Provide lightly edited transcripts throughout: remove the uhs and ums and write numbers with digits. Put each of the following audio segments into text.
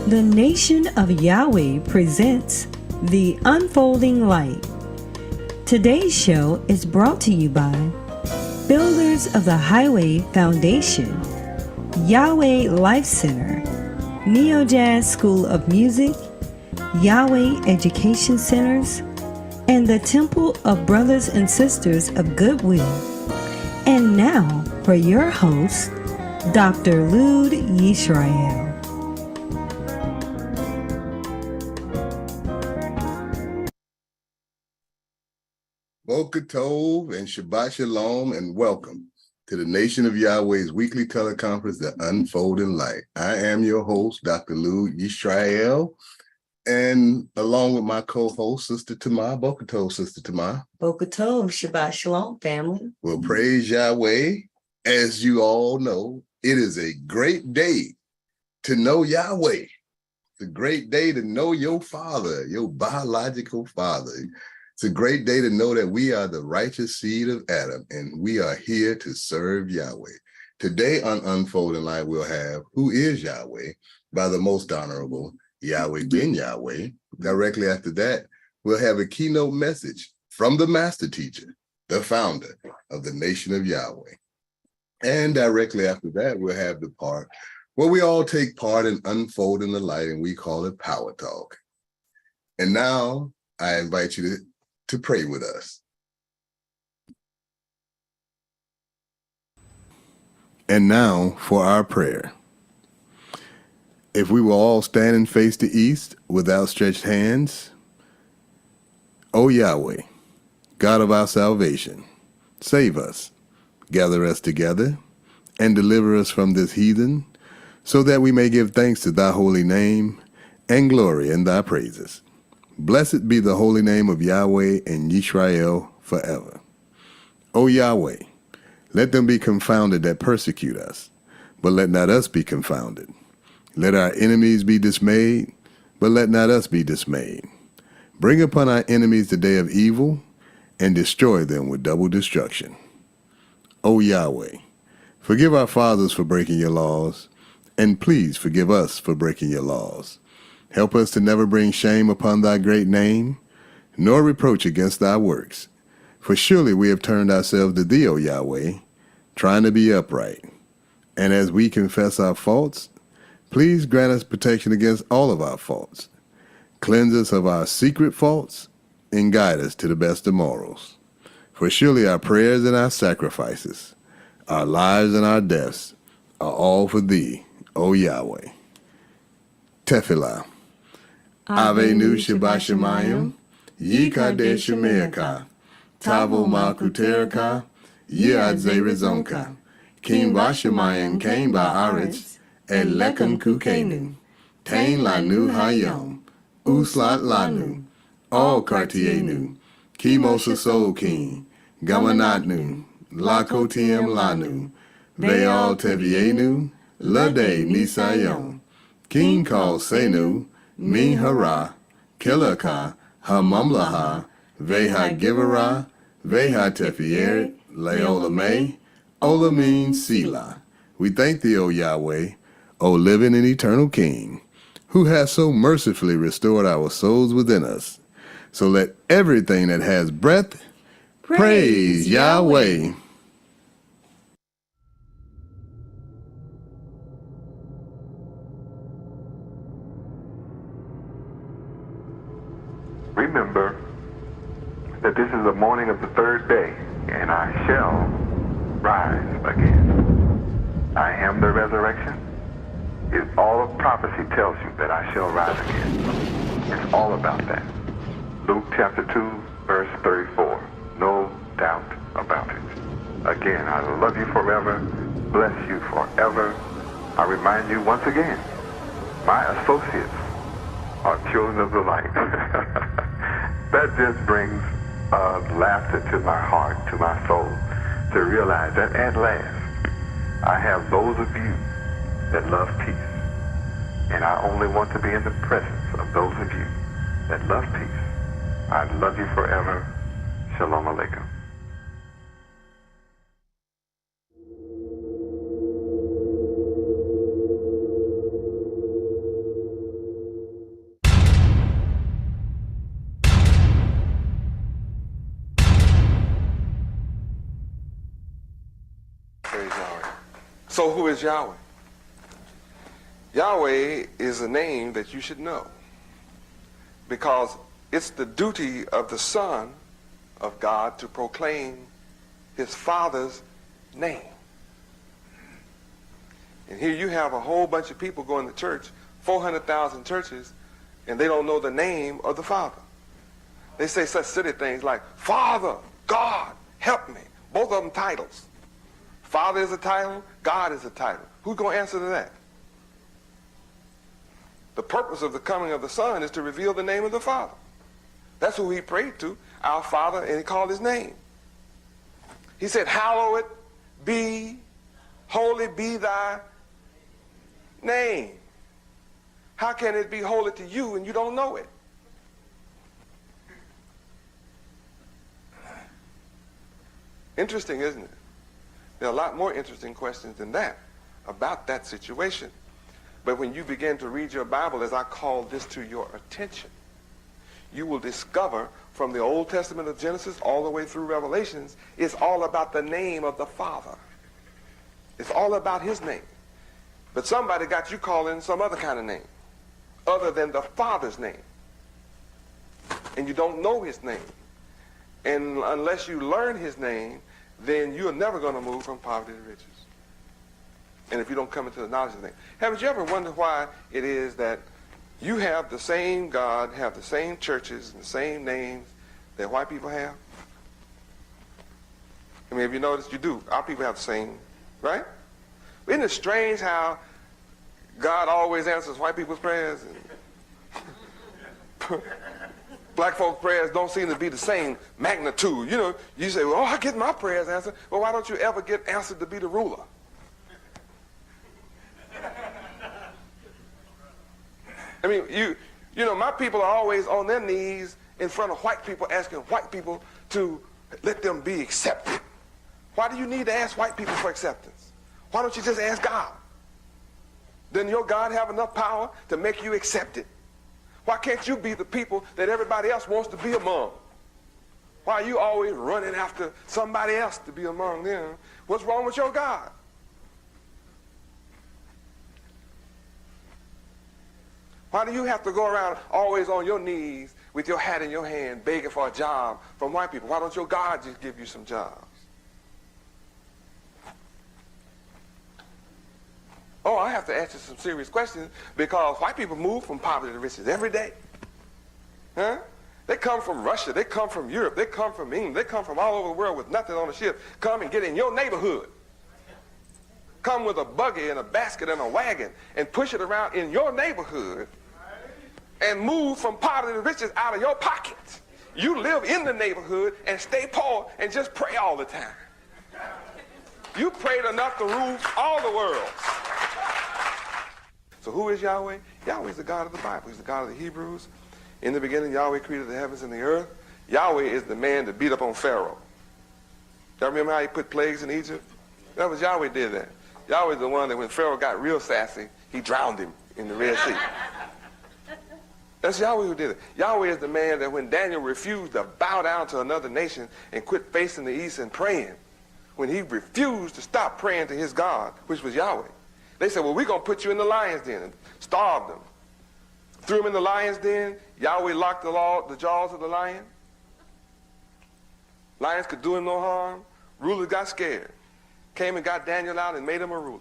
The Nation of Yahweh presents The Unfolding Light. Today's show is brought to you by Builders of the Highway Foundation, Yahweh Life Center, Neo Jazz School of Music, Yahweh Education Centers, and the Temple of Brothers and Sisters of Goodwill. And now, for your host, Dr. Lud Yisrael. Boker Tov and Shabbat Shalom, and welcome to the Nation of Yahweh's weekly teleconference, The Unfolding Light. I am your host, Dr. Lud Yisrael, and along with my co-host, Sister Tamar, Boker Tov, Sister Tamar. Boker Tov, Shabbat Shalom, family. Well, praise Yahweh. As you all know, it is a great day to know Yahweh. It's a great day to know your father, your biological father. It's a great day to know that we are the righteous seed of Adam, and we are here to serve Yahweh. Today on Unfolding Light, we'll have Who is Yahweh by the Most Honorable Yahweh Ben Yahweh. Directly after that, we'll have a keynote message from the Master Teacher, the founder of the Nation of Yahweh. And directly after that, we'll have the part where we all take part in unfolding the light, and we call it Power Talk. And now I invite you to pray with us. And now for our prayer. If we will all stand and face the east with outstretched hands, O Yahweh, God of our salvation, save us, gather us together, and deliver us from this heathen, so that we may give thanks to thy holy name and glory in thy praises. Blessed be the holy name of Yahweh and Yisrael forever. O Yahweh, let them be confounded that persecute us, but let not us be confounded. Let our enemies be dismayed, but let not us be dismayed. Bring upon our enemies the day of evil, and destroy them with double destruction. O Yahweh, forgive our fathers for breaking your laws, and please forgive us for breaking your laws. Help us to never bring shame upon thy great name, nor reproach against thy works. For surely we have turned ourselves to thee, O Yahweh, trying to be upright. And as we confess our faults, please grant us protection against all of our faults. Cleanse us of our secret faults, and guide us to the best of morals. For surely our prayers and our sacrifices, our lives and our deaths, are all for thee, O Yahweh. Tefillah. Avenu Shabbat Shemayim, Yikadesh Shemeaka, Tavo Malkuterika, Yad Zerizonka, Kim Vashemayim Kain Ba'aretz, Et Lekum Kukenu, Tain Lanu Hayom, Uslat Lanu, All Kartienu, Kimosa Sol King, Gamanatnu, Lakotiem Lanu, Veal Tevienu, Lade Nisayom, King Kal Senu, Min Hara, Kilaka, Hamamlaha, Veha Givera, Veha Tefieret, Leolame, Olamin Sila. We thank thee, O Yahweh, O living and eternal King, who has so mercifully restored our souls within us. So let everything that has breath praise Yahweh. Remember that this is the morning of the third day, and I shall rise again. I am the resurrection. All of prophecy tells you that I shall rise again. It's all about that. Luke chapter 2, verse 34. No doubt about it. Again, I love you forever, bless you forever. I remind you once again, my associates are children of the light. That just brings laughter to my heart, to my soul, to realize that at last I have those of you that love peace. And I only want to be in the presence of those of you that love peace. I love you forever. Shalom Aleichem. So who is Yahweh? Yahweh is a name that you should know because it's the duty of the Son of God to proclaim his Father's name. And here you have a whole bunch of people going to church, 400,000 churches, and they don't know the name of the Father. They say such silly things like, Father, God, help me. Both of them titles. Father is a title, God is a title. Who's going to answer to that? The purpose of the coming of the Son is to reveal the name of the Father. That's who he prayed to, our Father, and he called his name. He said, hallowed be, holy be thy name. How can it be holy to you and you don't know it? Interesting, isn't it? There are a lot more interesting questions than that about that situation. But when you begin to read your Bible, as I call this to your attention, you will discover from the Old Testament of Genesis all the way through Revelations, it's all about the name of the Father. It's all about his name. But somebody got you calling some other kind of name, other than the Father's name. And you don't know his name. And unless you learn his name, then you're never going to move from poverty to riches. And if you don't come into the knowledge of the name. Haven't you ever wondered why it is that you have the same God, have the same churches, and the same names that white people have? I mean, have you noticed? You do. Our people have the same, right? Isn't it strange how God always answers white people's prayers? And black folk prayers don't seem to be the same magnitude. You know, you say, well, I get my prayers answered. Well, why don't you ever get answered to be the ruler? I mean, you know, my people are always on their knees in front of white people asking white people to let them be accepted. Why do you need to ask white people for acceptance? Why don't you just ask God? Doesn't your God have enough power to make you accepted? Why can't you be the people that everybody else wants to be among? Why are you always running after somebody else to be among them? What's wrong with your God? Why do you have to go around always on your knees with your hat in your hand begging for a job from white people? Why don't your God just give you some jobs? Oh, I have to ask you some serious questions because white people move from poverty to riches every day. Huh? They come from Russia. They come from Europe. They come from England. They come from all over the world with nothing on the ship. Come and get in your neighborhood. Come with a buggy and a basket and a wagon and push it around in your neighborhood and move from poverty to riches out of your pocket. You live in the neighborhood and stay poor and just pray all the time. You prayed enough to rule all the world. So who is Yahweh? Yahweh is the God of the Bible. He's the God of the Hebrews. In the beginning, Yahweh created the heavens and the earth. Yahweh is the man that beat up on Pharaoh. Y'all remember how he put plagues in Egypt? That was Yahweh did that. Yahweh is the one that when Pharaoh got real sassy, he drowned him in the Red Sea. That's Yahweh who did it. Yahweh is the man that when Daniel refused to bow down to another nation and quit facing the east and praying, when he refused to stop praying to his God, which was Yahweh, they said, well, we're going to put you in the lion's den and starve them. Threw him in the lion's den. Yahweh locked the jaws of the lion. Lions could do him no harm. Rulers got scared. Came and got Daniel out and made him a ruler.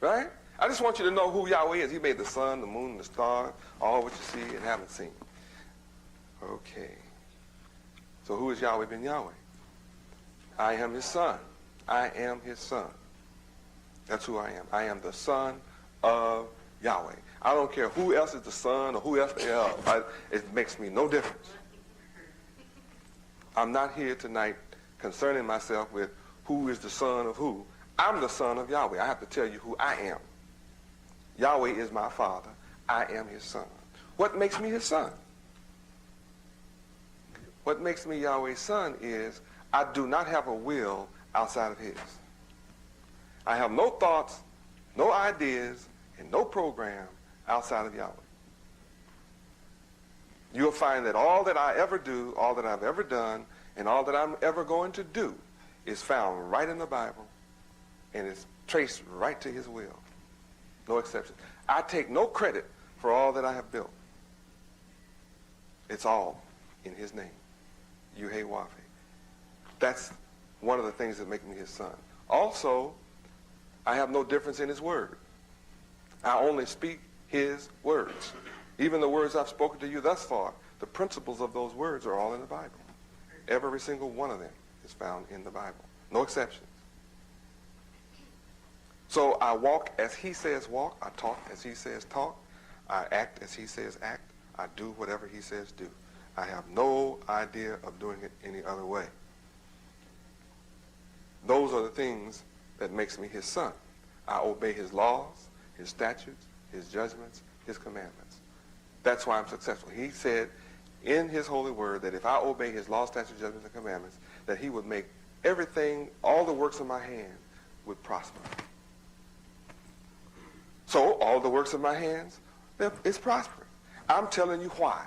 Right? I just want you to know who Yahweh is. He made the sun, the moon, the stars, all what you see and haven't seen. Okay. So who is Yahweh ben Yahweh? I am his son. I am his son. That's who I am. I am the son of Yahweh. I don't care who else is the son or who else it makes me no difference. I'm not here tonight concerning myself with who is the son of who. I'm the son of Yahweh. I have to tell you who I am. Yahweh is my father. I am his son. What makes me his son? What makes me Yahweh's son is I do not have a will outside of his. I have no thoughts, no ideas, and no program outside of Yahweh. You'll find that all that I ever do, all that I've ever done, and all that I'm ever going to do is found right in the Bible, and it's traced right to his will. No exception. I take no credit for all that I have built. It's all in his name, Yuhei-Wafe. That's one of the things that make me his son. Also, I have no difference in his word. I only speak his words. Even the words I've spoken to you thus far, the principles of those words are all in the Bible. Every single one of them is found in the Bible. No exceptions. So I walk as he says walk. I talk as he says talk. I act as he says act. I do whatever he says do. I have no idea of doing it any other way. Those are the things that makes me his son. I obey his laws, his statutes, his judgments, his commandments. That's why I'm successful. He said in his holy word that if I obey his laws, statutes, judgments, and commandments, that he would make everything, all the works of my hand would prosper. So all the works of my hands, it's prospering. I'm telling you why.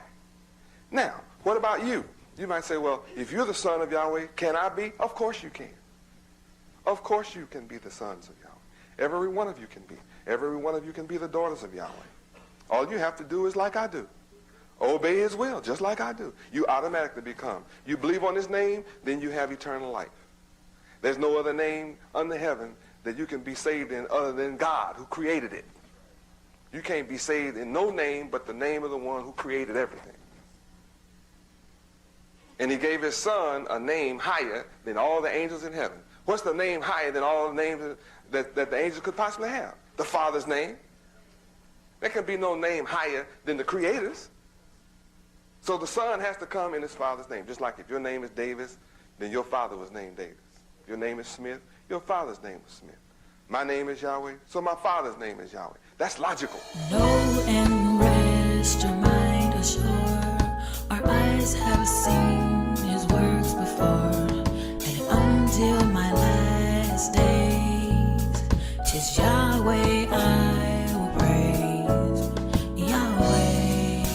Now, what about you? You might say, well, if you're the son of Yahweh, can I be? Of course you can. Of course you can be the sons of Yahweh. Every one of you can be. Every one of you can be the daughters of Yahweh. All you have to do is like I do. Obey his will, just like I do. You automatically become. You believe on his name, then you have eternal life. There's no other name under heaven that you can be saved in other than God who created it. You can't be saved in no name but the name of the one who created everything. And he gave his son a name higher than all the angels in heaven. What's the name higher than all the names that the angels could possibly have? The Father's name. There can be no name higher than the Creator's. So the son has to come in his father's name. Just like if your name is Davis, then your father was named Davis. If your name is Smith, your father's name was Smith. My name is Yahweh, so my father's name is Yahweh. That's logical. Know and rest your mind assured. Our eyes have seen his works before. And until my last days, 'tis Yahweh I will praise. Yahweh.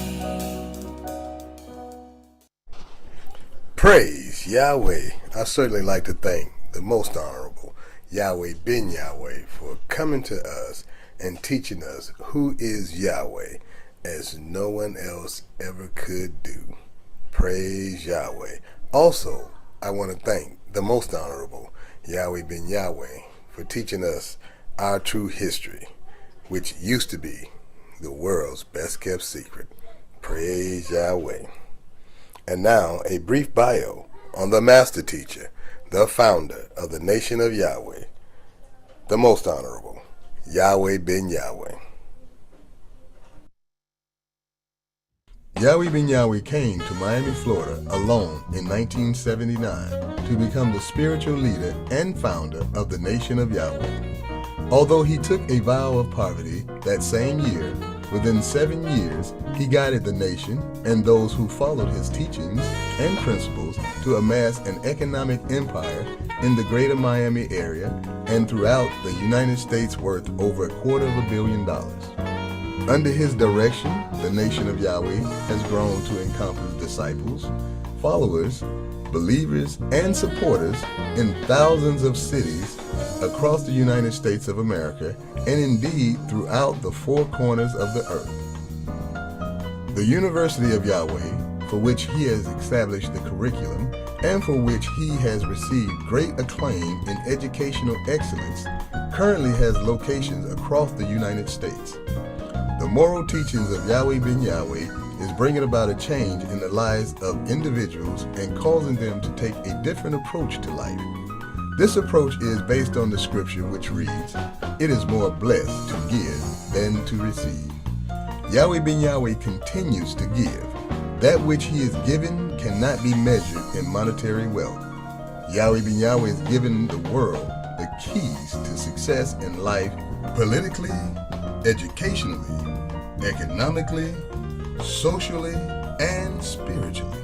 Praise Yahweh. I certainly like to thank the most honorable Yahweh Ben Yahweh for coming to us and teaching us who is Yahweh as no one else ever could do. Praise Yahweh. Also, I want to thank the most honorable Yahweh Ben Yahweh for teaching us our true history, which used to be the world's best kept secret. Praise Yahweh. And now, a brief bio on the master teacher, the founder of the nation of Yahweh, the most honorable Yahweh Ben Yahweh. Yahweh Ben Yahweh came to Miami, Florida alone in 1979 to become the spiritual leader and founder of the nation of Yahweh. Although he took a vow of poverty that same year, within 7 years, he guided the nation and those who followed his teachings and principles to amass an economic empire in the greater Miami area and throughout the United States worth over $250 million. Under his direction, the nation of Yahweh has grown to encompass disciples, followers, believers, and supporters in thousands of cities across the United States of America and indeed throughout the four corners of the earth. The University of Yahweh, for which he has established the curriculum and for which he has received great acclaim in educational excellence, currently has locations across the United States. The moral teachings of Yahweh Ben Yahweh is bringing about a change in the lives of individuals and causing them to take a different approach to life. This approach is based on the scripture which reads, "It is more blessed to give than to receive." Yahweh Ben Yahweh continues to give. That which he is given cannot be measured in monetary wealth. Yahweh Ben Yahweh has given the world the keys to success in life politically, educationally, economically, socially, and spiritually.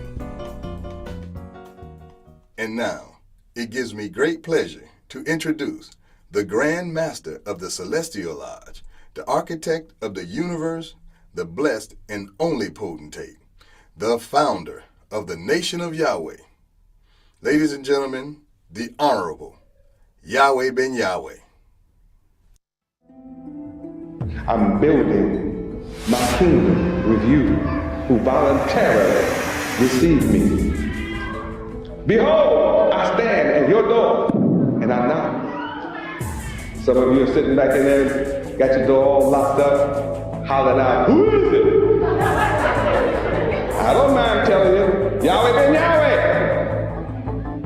And now, it gives me great pleasure to introduce the Grand Master of the Celestial Lodge, the architect of the universe, the blessed and only potentate, the founder of the nation of Yahweh. Ladies and gentlemen, the Honorable Yahweh Ben Yahweh. I'm building my kingdom with you who voluntarily receive me. Behold, I stand at your door and I knock. Some of you are sitting back in there, got your door all locked up, hollering out, who is it? I don't mind telling you, Yahweh Ben Yahweh.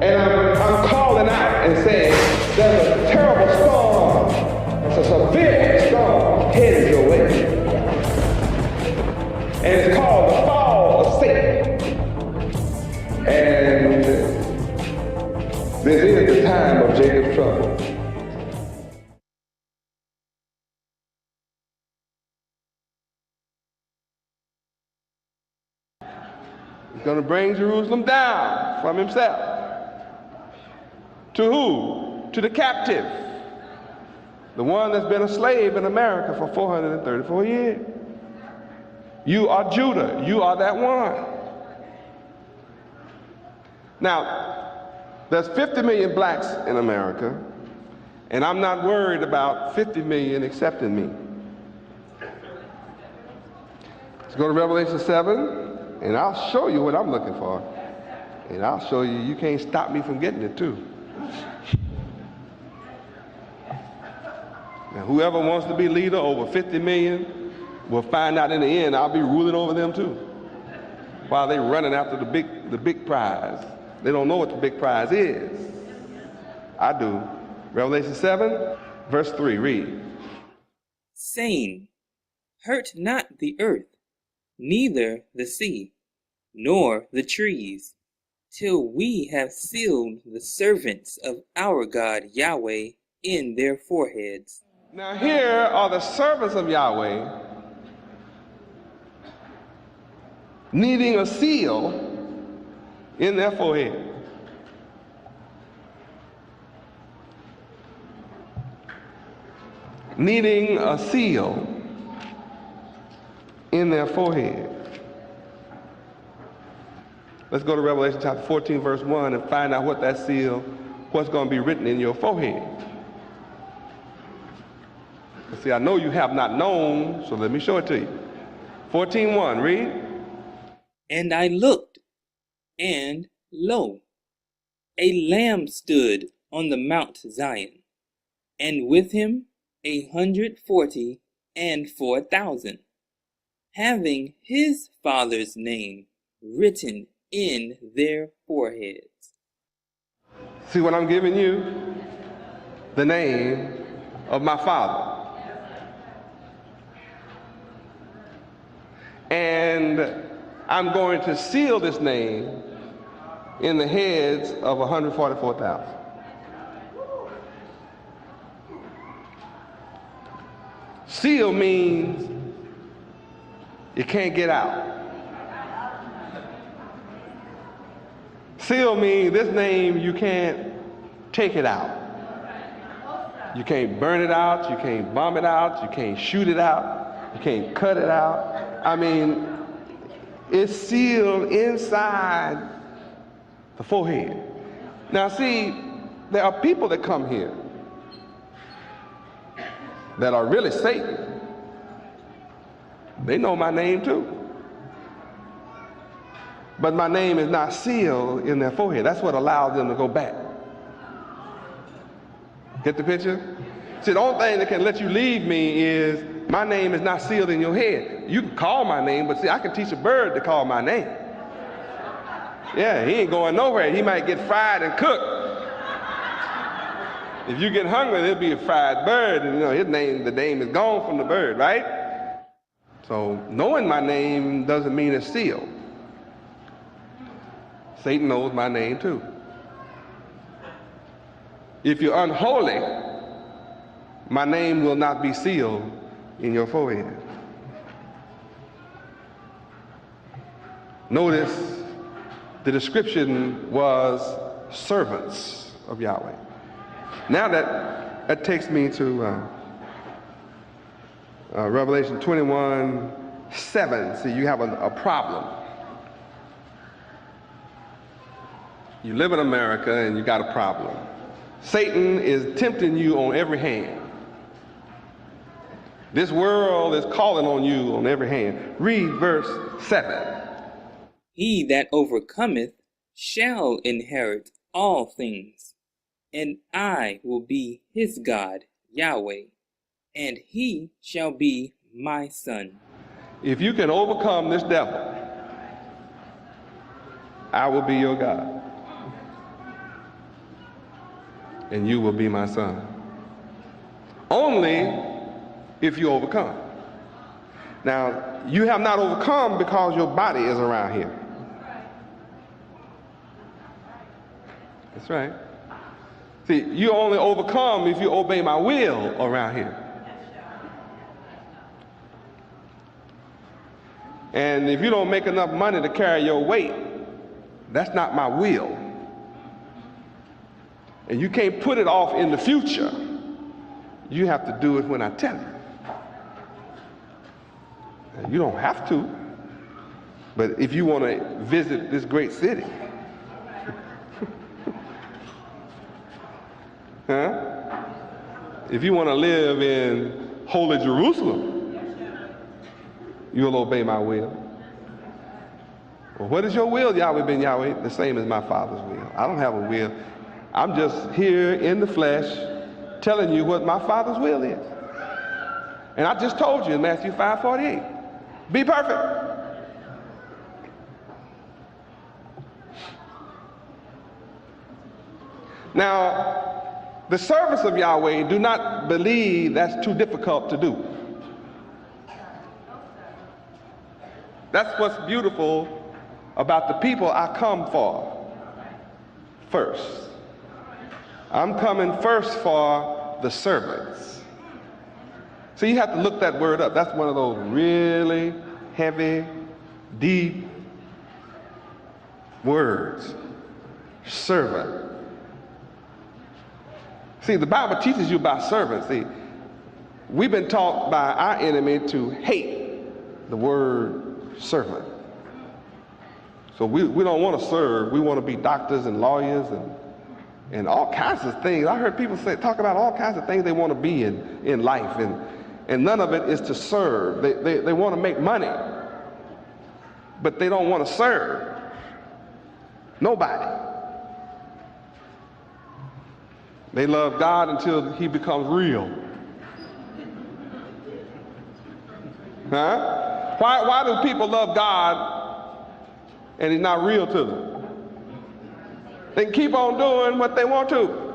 And I'm calling out and saying, there's a terrible storm, it's a severe storm headed your way. And it's called the fall of Satan. And this is the time of Jacob's trouble. He's going to bring Jerusalem down from himself. To who? To the captive. The one that's been a slave in America for 434 years. You are Judah. You are that one. Now, there's 50 million blacks in America, and I'm not worried about 50 million accepting me. Let's go to Revelation 7, and I'll show you what I'm looking for. And I'll show you, you can't stop me from getting it too. Now, whoever wants to be leader over 50 million will find out in the end I'll be ruling over them too. While they're running after the big prize. They don't know what the big prize is. I do. Revelation 7, verse 3, read. Saying, hurt not the earth, neither the sea, nor the trees, till we have sealed the servants of our God Yahweh in their foreheads. Now here are the servants of Yahweh needing a seal in their forehead. Needing a seal in their forehead. Let's go to Revelation chapter 14, verse 1 and find out what that seal, what's going to be written in your forehead. See, I know you have not known, so let me show it to you. 14:1, read. And I looked, and lo, a Lamb stood on the Mount Zion, and with him 144,000, having his Father's name written in their foreheads. See what I'm giving you? The name of my Father. And I'm going to seal this name in the heads of 144,000. Seal means you can't get out. Seal means this name, you can't take it out. You can't burn it out, you can't bomb it out, you can't shoot it out, you can't cut it out. I mean, it's sealed inside the forehead. Now see, there are people that come here that are really Satan. They know my name too. But my name is not sealed in their forehead. That's what allows them to go back. Get the picture? See, the only thing that can let you leave me is my name is not sealed in your head. You can call my name, but see, I can teach a bird to call my name. Yeah, he ain't going nowhere. He might get fried and cooked. If you get hungry, there'll be a fried bird, and you know his name, the name is gone from the bird, right? So knowing my name doesn't mean it's sealed. Satan knows my name too. If you're unholy, my name will not be sealed in your forehead. Notice the description was servants of Yahweh. Now that takes me to Revelation 21:7. See, you have a problem. You live in America and you got a problem. Satan is tempting you on every hand. This world is calling on you on every hand. Read verse 7. He that overcometh shall inherit all things, and I will be his God, Yahweh, and he shall be my son. If you can overcome this devil, I will be your God, and you will be my son. Only if you overcome. Now, you have not overcome because your body is around here. That's right. See, you only overcome if you obey my will around here. And if you don't make enough money to carry your weight, that's not my will. And you can't put it off in the future. You have to do it when I tell you. And you don't have to, but if you want to visit this great city, huh? If you want to live in holy Jerusalem, you'll obey my will. Well, what is your will, Yahweh ben Yahweh? The same as my Father's will. I don't have a will. I'm just here in the flesh telling you what my Father's will is. And I just told you in Matthew 5:48, be perfect. Now, the service of Yahweh, do not believe that's too difficult to do. That's what's beautiful about the people I come for first. I'm coming first for the servants. So you have to look that word up. That's one of those really heavy, deep words. Servant. See, the Bible teaches you about servants. See, we've been taught by our enemy to hate the word servant. So we don't want to serve. We want to be doctors and lawyers and all kinds of things. I heard people talk about all kinds of things they want to be in life, and none of it is to serve. They want to make money, but they don't want to serve nobody. They love God until he becomes real. Huh? Why do people love God and he's not real to them? They can keep on doing what they want to.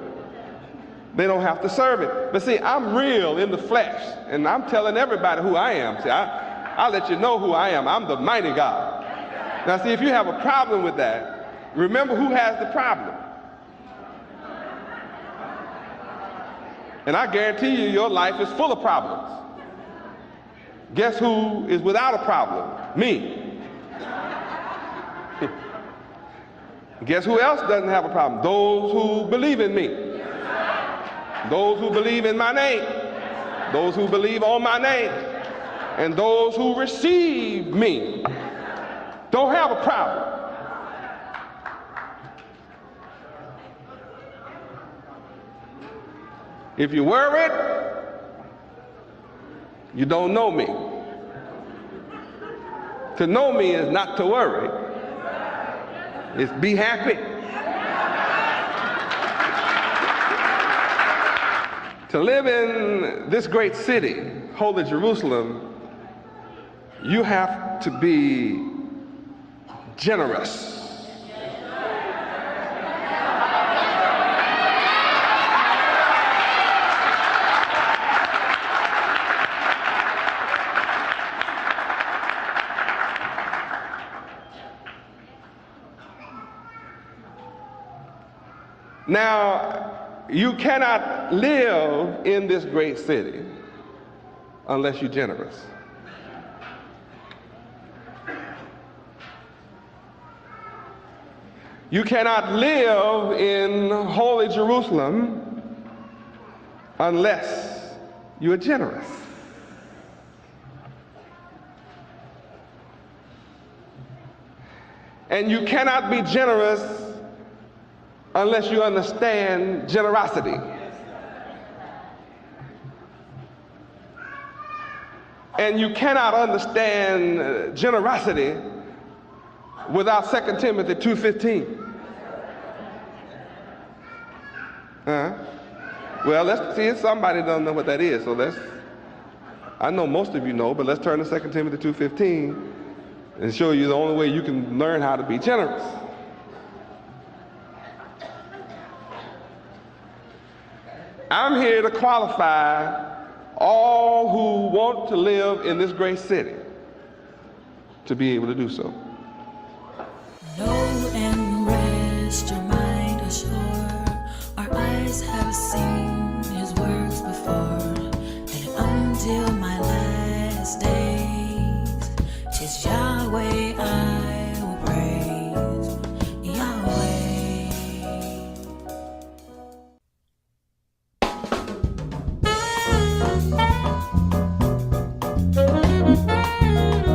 They don't have to serve it. But see, I'm real in the flesh, and I'm telling everybody who I am. See, I'll let you know who I am. I'm the mighty God. Now see, if you have a problem with that, remember who has the problem. And I guarantee you, your life is full of problems. Guess who is without a problem? Me. Guess who else doesn't have a problem? Those who believe in me. Those who believe in my name. Those who believe on my name. And those who receive me don't have a problem. If you're worried, you don't know me. To know me is not to worry. It's be happy. To live in this great city, holy Jerusalem, you have to be generous. Now, you cannot live in this great city unless you're generous. You cannot live in holy Jerusalem unless you are generous. And you cannot be generous unless you understand generosity. And you cannot understand generosity without 2 Timothy 2:15. Well, let's see if somebody doesn't know what that is. So I know most of you know, but let's turn to 2 Timothy 2:15 and show you the only way you can learn how to be generous. I'm here to qualify all who want to live in this great city to be able to do so. Know and rest your mind assured. Our eyes have seen his works before, and until my last days, 'tis Yahweh I will praise, Yahweh.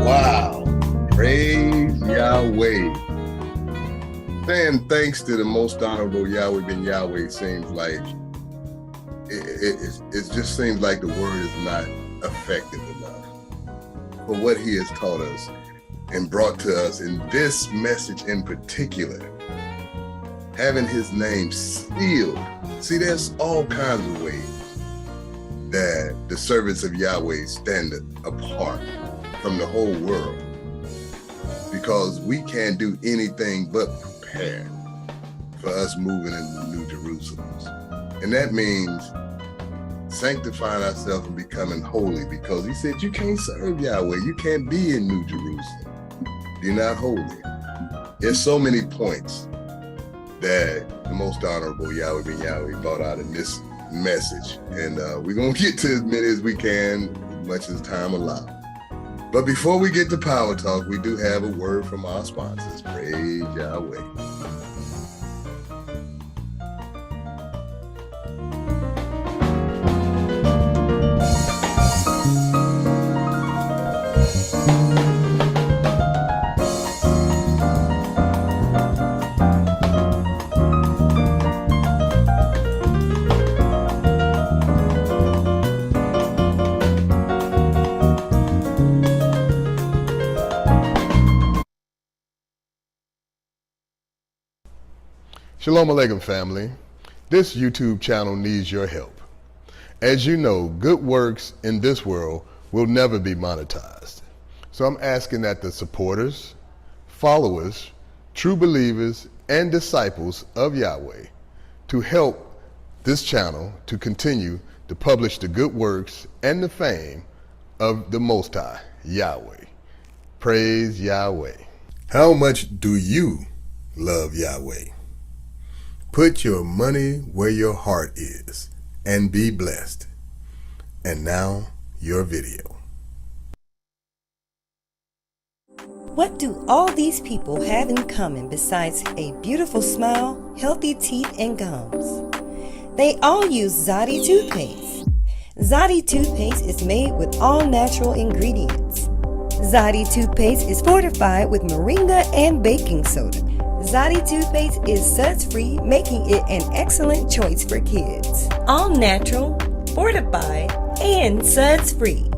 Wow. Praise Yahweh. Saying thanks to the most honorable Yahweh ben Yahweh seems like it just seems like the word is not effective enough for what he has taught us and brought to us in this message in particular. Having his name sealed. See, there's all kinds of ways that the servants of Yahweh stand apart from the whole world, because we can't do anything but prepare for us moving into New Jerusalem. And that means sanctifying ourselves and becoming holy, because he said you can't serve Yahweh. You can't be in New Jerusalem. You're not holy. There's so many points that the most honorable Yahweh ben Yahweh brought out in this message. And we're going to get to as many as we can, as much as time allows. But before we get to Power Talk, we do have a word from our sponsors. Praise Yahweh. Shalom Aleichem, family. This YouTube channel needs your help. As you know, good works in this world will never be monetized. So I'm asking that the supporters, followers, true believers, and disciples of Yahweh to help this channel to continue to publish the good works and the fame of the Most High, Yahweh. Praise Yahweh. How much do you love Yahweh? Put your money where your heart is and be blessed. And now, your video. What do all these people have in common besides a beautiful smile, healthy teeth, and gums? They all use Zadi toothpaste. Zadi toothpaste is made with all natural ingredients. Zadi toothpaste is fortified with moringa and baking soda. Zadi toothpaste is suds-free, making it an excellent choice for kids. All natural, fortified, and suds-free.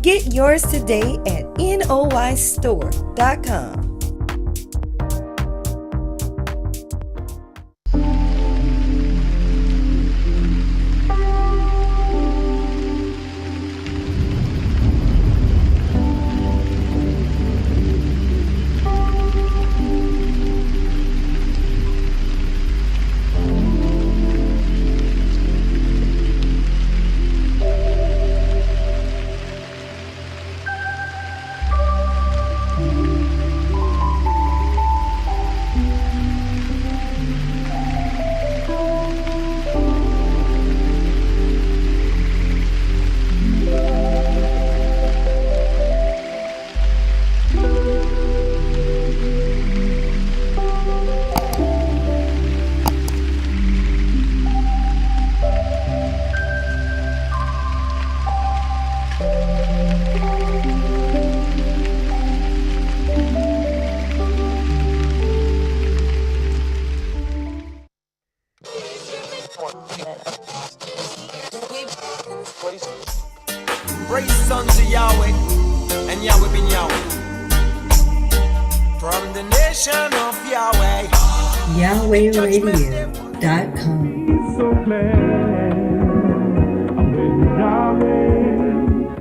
Get yours today at noystore.com. sons of Yahweh, and Yahweh been Yahweh. From the nation of Yahweh, YahwehRadio.com. So glad I'm with Yahweh.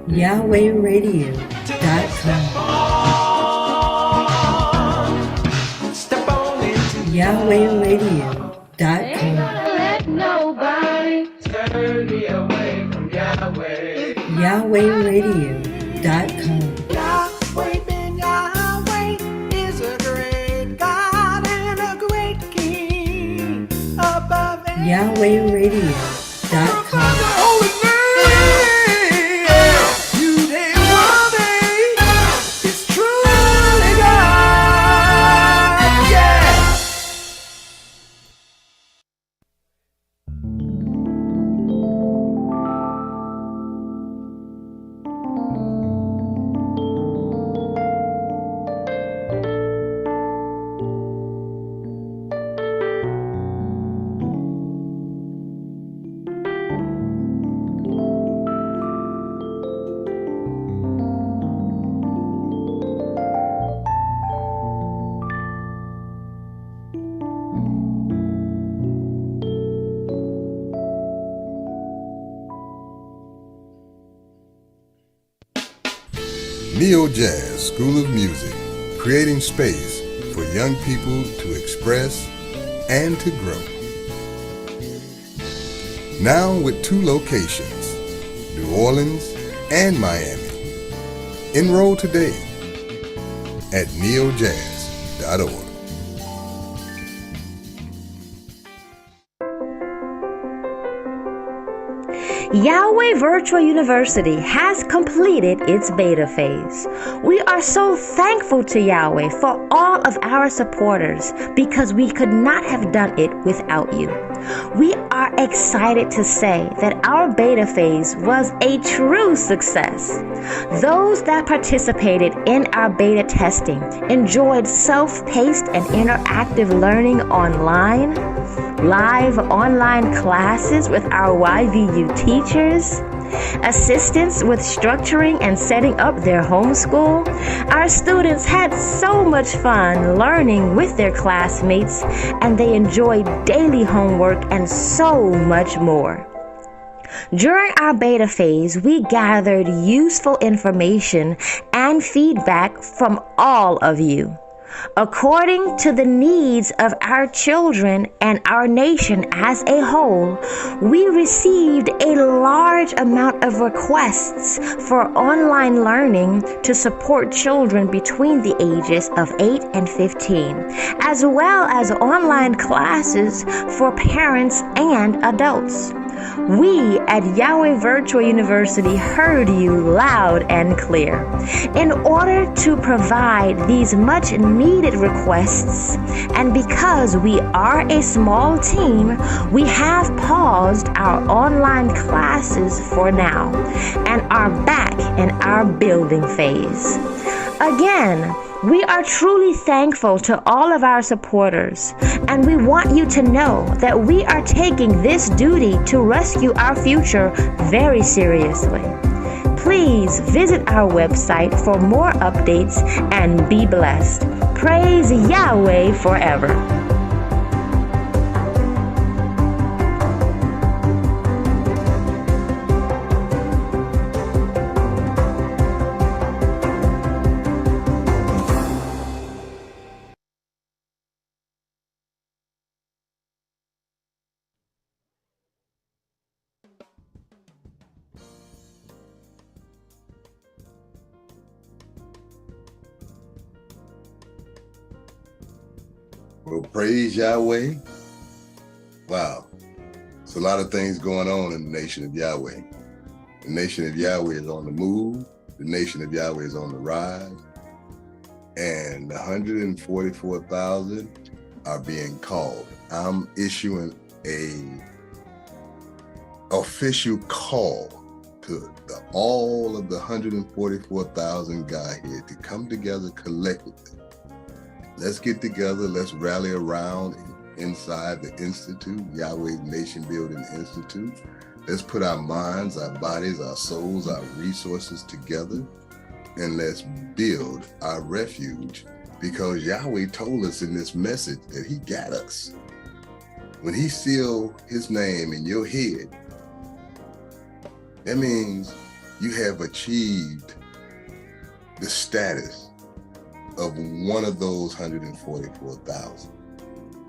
YahwehRadio.com. step on into YahwehRadio.com. Let nobody turn me away from Yahweh. YahwehRadio.com. Yahweh ben Yahweh is a great God and a great King above YahwehRadio.com. holy name. You they worthy. It's truly God. Yeah. Neo Jazz School of Music, creating space for young people to express and to grow. Now with 2 locations, New Orleans and Miami. Enroll today at neojazz.org. Yahweh Virtual University has completed its beta phase. We are so thankful to Yahweh for all of our supporters because we could not have done it without you. We are excited to say that our beta phase was a true success. Those that participated in our beta testing enjoyed self-paced and interactive learning online, live online classes with our YVU teachers, assistance with structuring and setting up their homeschool. Our students had so much fun learning with their classmates, and they enjoyed daily homework and so much more. During our beta phase, we gathered useful information and feedback from all of you. According to the needs of our children and our nation as a whole, we received a large amount of requests for online learning to support children between the ages of 8 and 15, as well as online classes for parents and adults. We at Yahweh Virtual University heard you loud and clear. In order to provide these much needed requests, and because we are a small team, we have paused our online classes for now and are back in our building phase. Again, we are truly thankful to all of our supporters, and we want you to know that we are taking this duty to rescue our future very seriously. Please visit our website for more updates and be blessed. Praise Yahweh forever. Well, praise Yahweh. Wow. There's a lot of things going on in the nation of Yahweh. The nation of Yahweh is on the move. The nation of Yahweh is on the rise. And 144,000 are being called. I'm issuing a official call to all of the 144,000 Godhead to come together collectively. Let's get together. Let's rally around inside the Institute, Yahweh Nation Building Institute, Let's put our minds, our bodies, our souls, our resources together, and let's build our refuge, because Yahweh told us in this message that he got us. When he sealed his name in your head, that means you have achieved the status of one of those 144,000.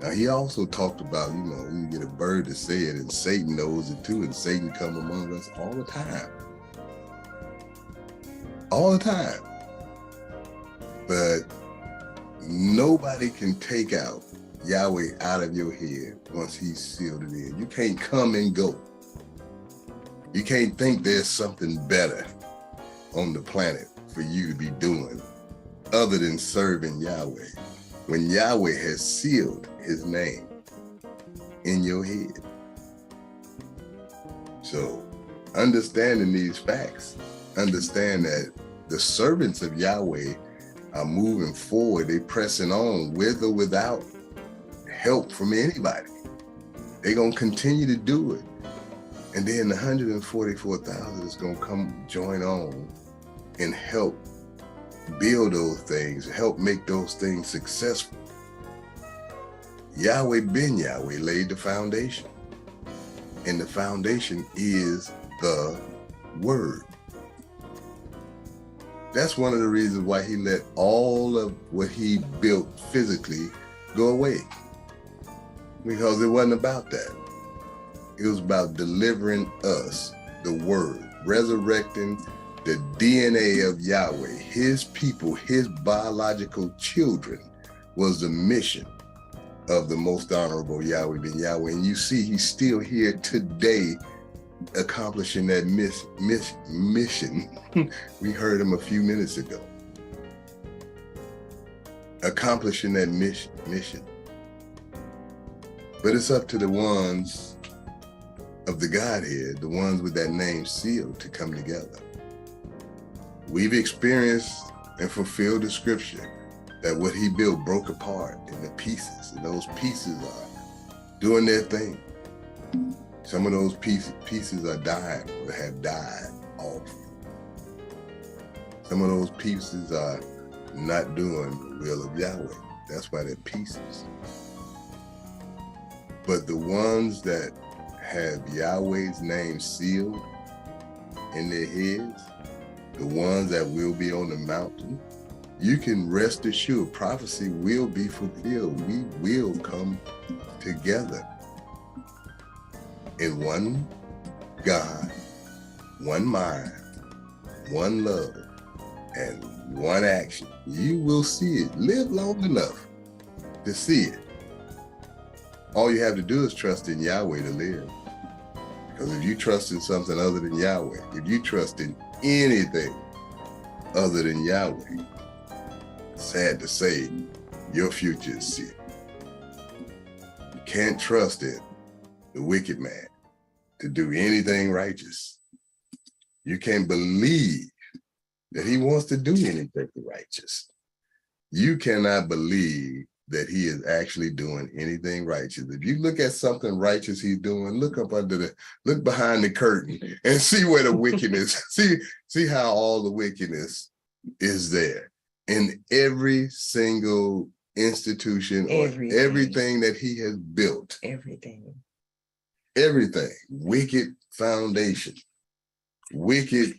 Now, he also talked about, you can get a bird to say it, and Satan knows it too, and Satan come among us all the time. All the time. But nobody can take out Yahweh out of your head once he's sealed it in. You can't come and go. You can't think there's something better on the planet for you to be doing other than serving Yahweh, when Yahweh has sealed his name in your head. So, understanding these facts, understand that the servants of Yahweh are moving forward. They're pressing on with or without help from anybody. They're going to continue to do it. And then the 144,000 is going to come join on and help build those things, help make those things successful. Yahweh ben Yahweh laid the foundation. And the foundation is the word. That's one of the reasons why he let all of what he built physically go away. Because it wasn't about that. It was about delivering us the word, resurrecting the DNA of Yahweh, his people, his biological children, was the mission of the most honorable Yahweh ben Yahweh. And you see, he's still here today accomplishing that mission. We heard him a few minutes ago. Accomplishing that mission. But it's up to the ones of the Godhead, the ones with that name sealed, to come together. We've experienced and fulfilled the scripture that what he built broke apart into pieces, and those pieces are doing their thing. Some of those pieces are dying or have died off. Some of those pieces are not doing the will of Yahweh. That's why they're pieces. But the ones that have Yahweh's name sealed in their heads, the ones that will be on the mountain, you can rest assured prophecy will be fulfilled. We will come together in one God, one mind, one love, and one action. You will see it. Live long enough to see it. All you have to do is trust in Yahweh to live. Because if you trust in something other than Yahweh, if you trust in anything other than Yahweh, sad to say, your future is sealed. You can't trust in the wicked man to do anything righteous. You can't believe that he wants to do anything righteous. You cannot believe that he is actually doing anything righteous. If you look at something righteous he's doing, look behind the curtain and see where the wickedness, see how all the wickedness is there in every single institution or everything that he has built. Everything. Wicked foundation, wicked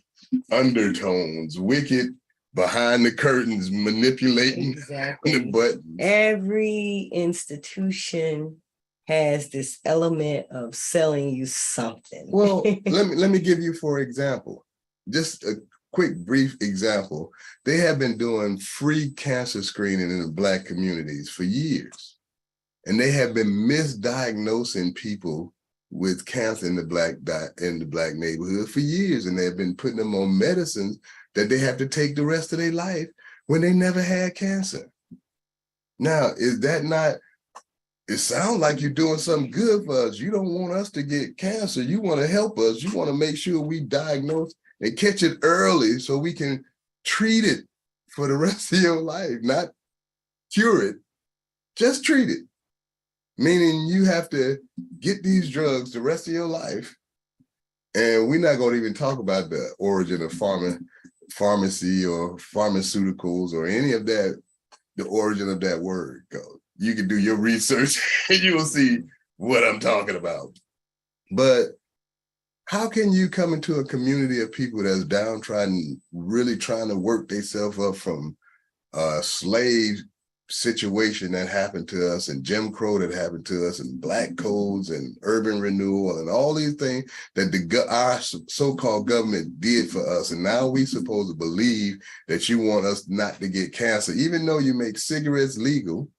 undertones, wicked behind the curtains, manipulating the buttons. Every institution has this element of selling you something. Well, let me give you, for example, just a quick, brief example. They have been doing free cancer screening in the Black communities for years. And they have been misdiagnosing people with cancer in the Black neighborhood for years. And they have been putting them on medicines that they have to take the rest of their life when they never had cancer. Now, is that not, it sounds like you're doing something good for us. You don't want us to get cancer. You want to help us. You want to make sure we diagnose and catch it early so we can treat it for the rest of your life, not cure it, just treat it. Meaning you have to get these drugs the rest of your life And we're not going to even talk about the origin of pharmacy or pharmaceuticals or any of that, the origin of that word. You can do your research and you will see what I'm talking about. But how can you come into a community of people that's downtrodden, really trying to work themselves up from a slave situation that happened to us and Jim Crow that happened to us and black codes and urban renewal and all these things that our so-called government did for us. And now we supposed to believe that you want us not to get cancer, even though you make cigarettes legal.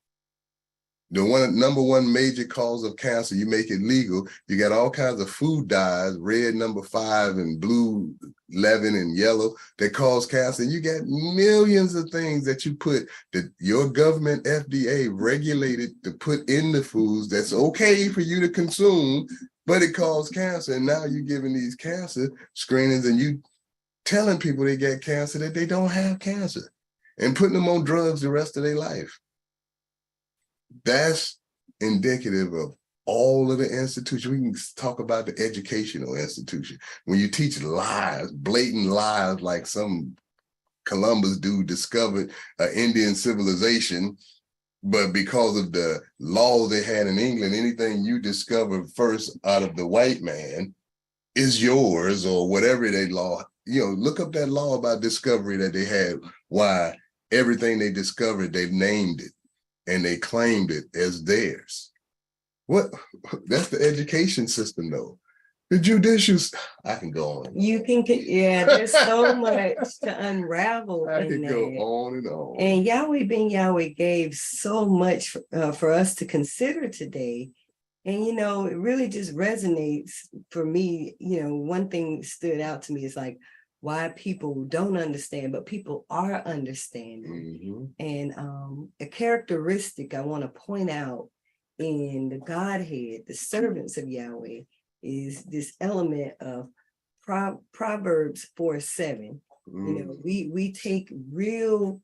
The number one major cause of cancer, you make it legal. You got all kinds of food dyes, red number 5 and blue 11 and yellow, that cause cancer. And you got millions of things that you put, that your government FDA regulated to put in the foods that's okay for you to consume, but it causes cancer. And now you're giving these cancer screenings and you telling people they get cancer that they don't have cancer and putting them on drugs the rest of their life. That's indicative of all of the institutions. We can talk about the educational institution. When you teach lies, blatant lies, like some Columbus dude discovered an Indian civilization, but because of the laws they had in England, anything you discover first out of the white man is yours, or whatever they law. Look up that law about discovery that they had, why everything they discovered, they named it. And they claimed it as theirs. That's the education system, though. The judicial, I can go on. You can, yeah, there's so much to unravel. I can go on and on. And Yahweh Ben Yahweh gave so much for us to consider today. And, it really just resonates for me. One thing stood out to me is like, why people don't understand, but people are understanding. Mm-hmm. And a characteristic I want to point out in the Godhead, the servants of Yahweh, is this element of Proverbs 4:7. We take real,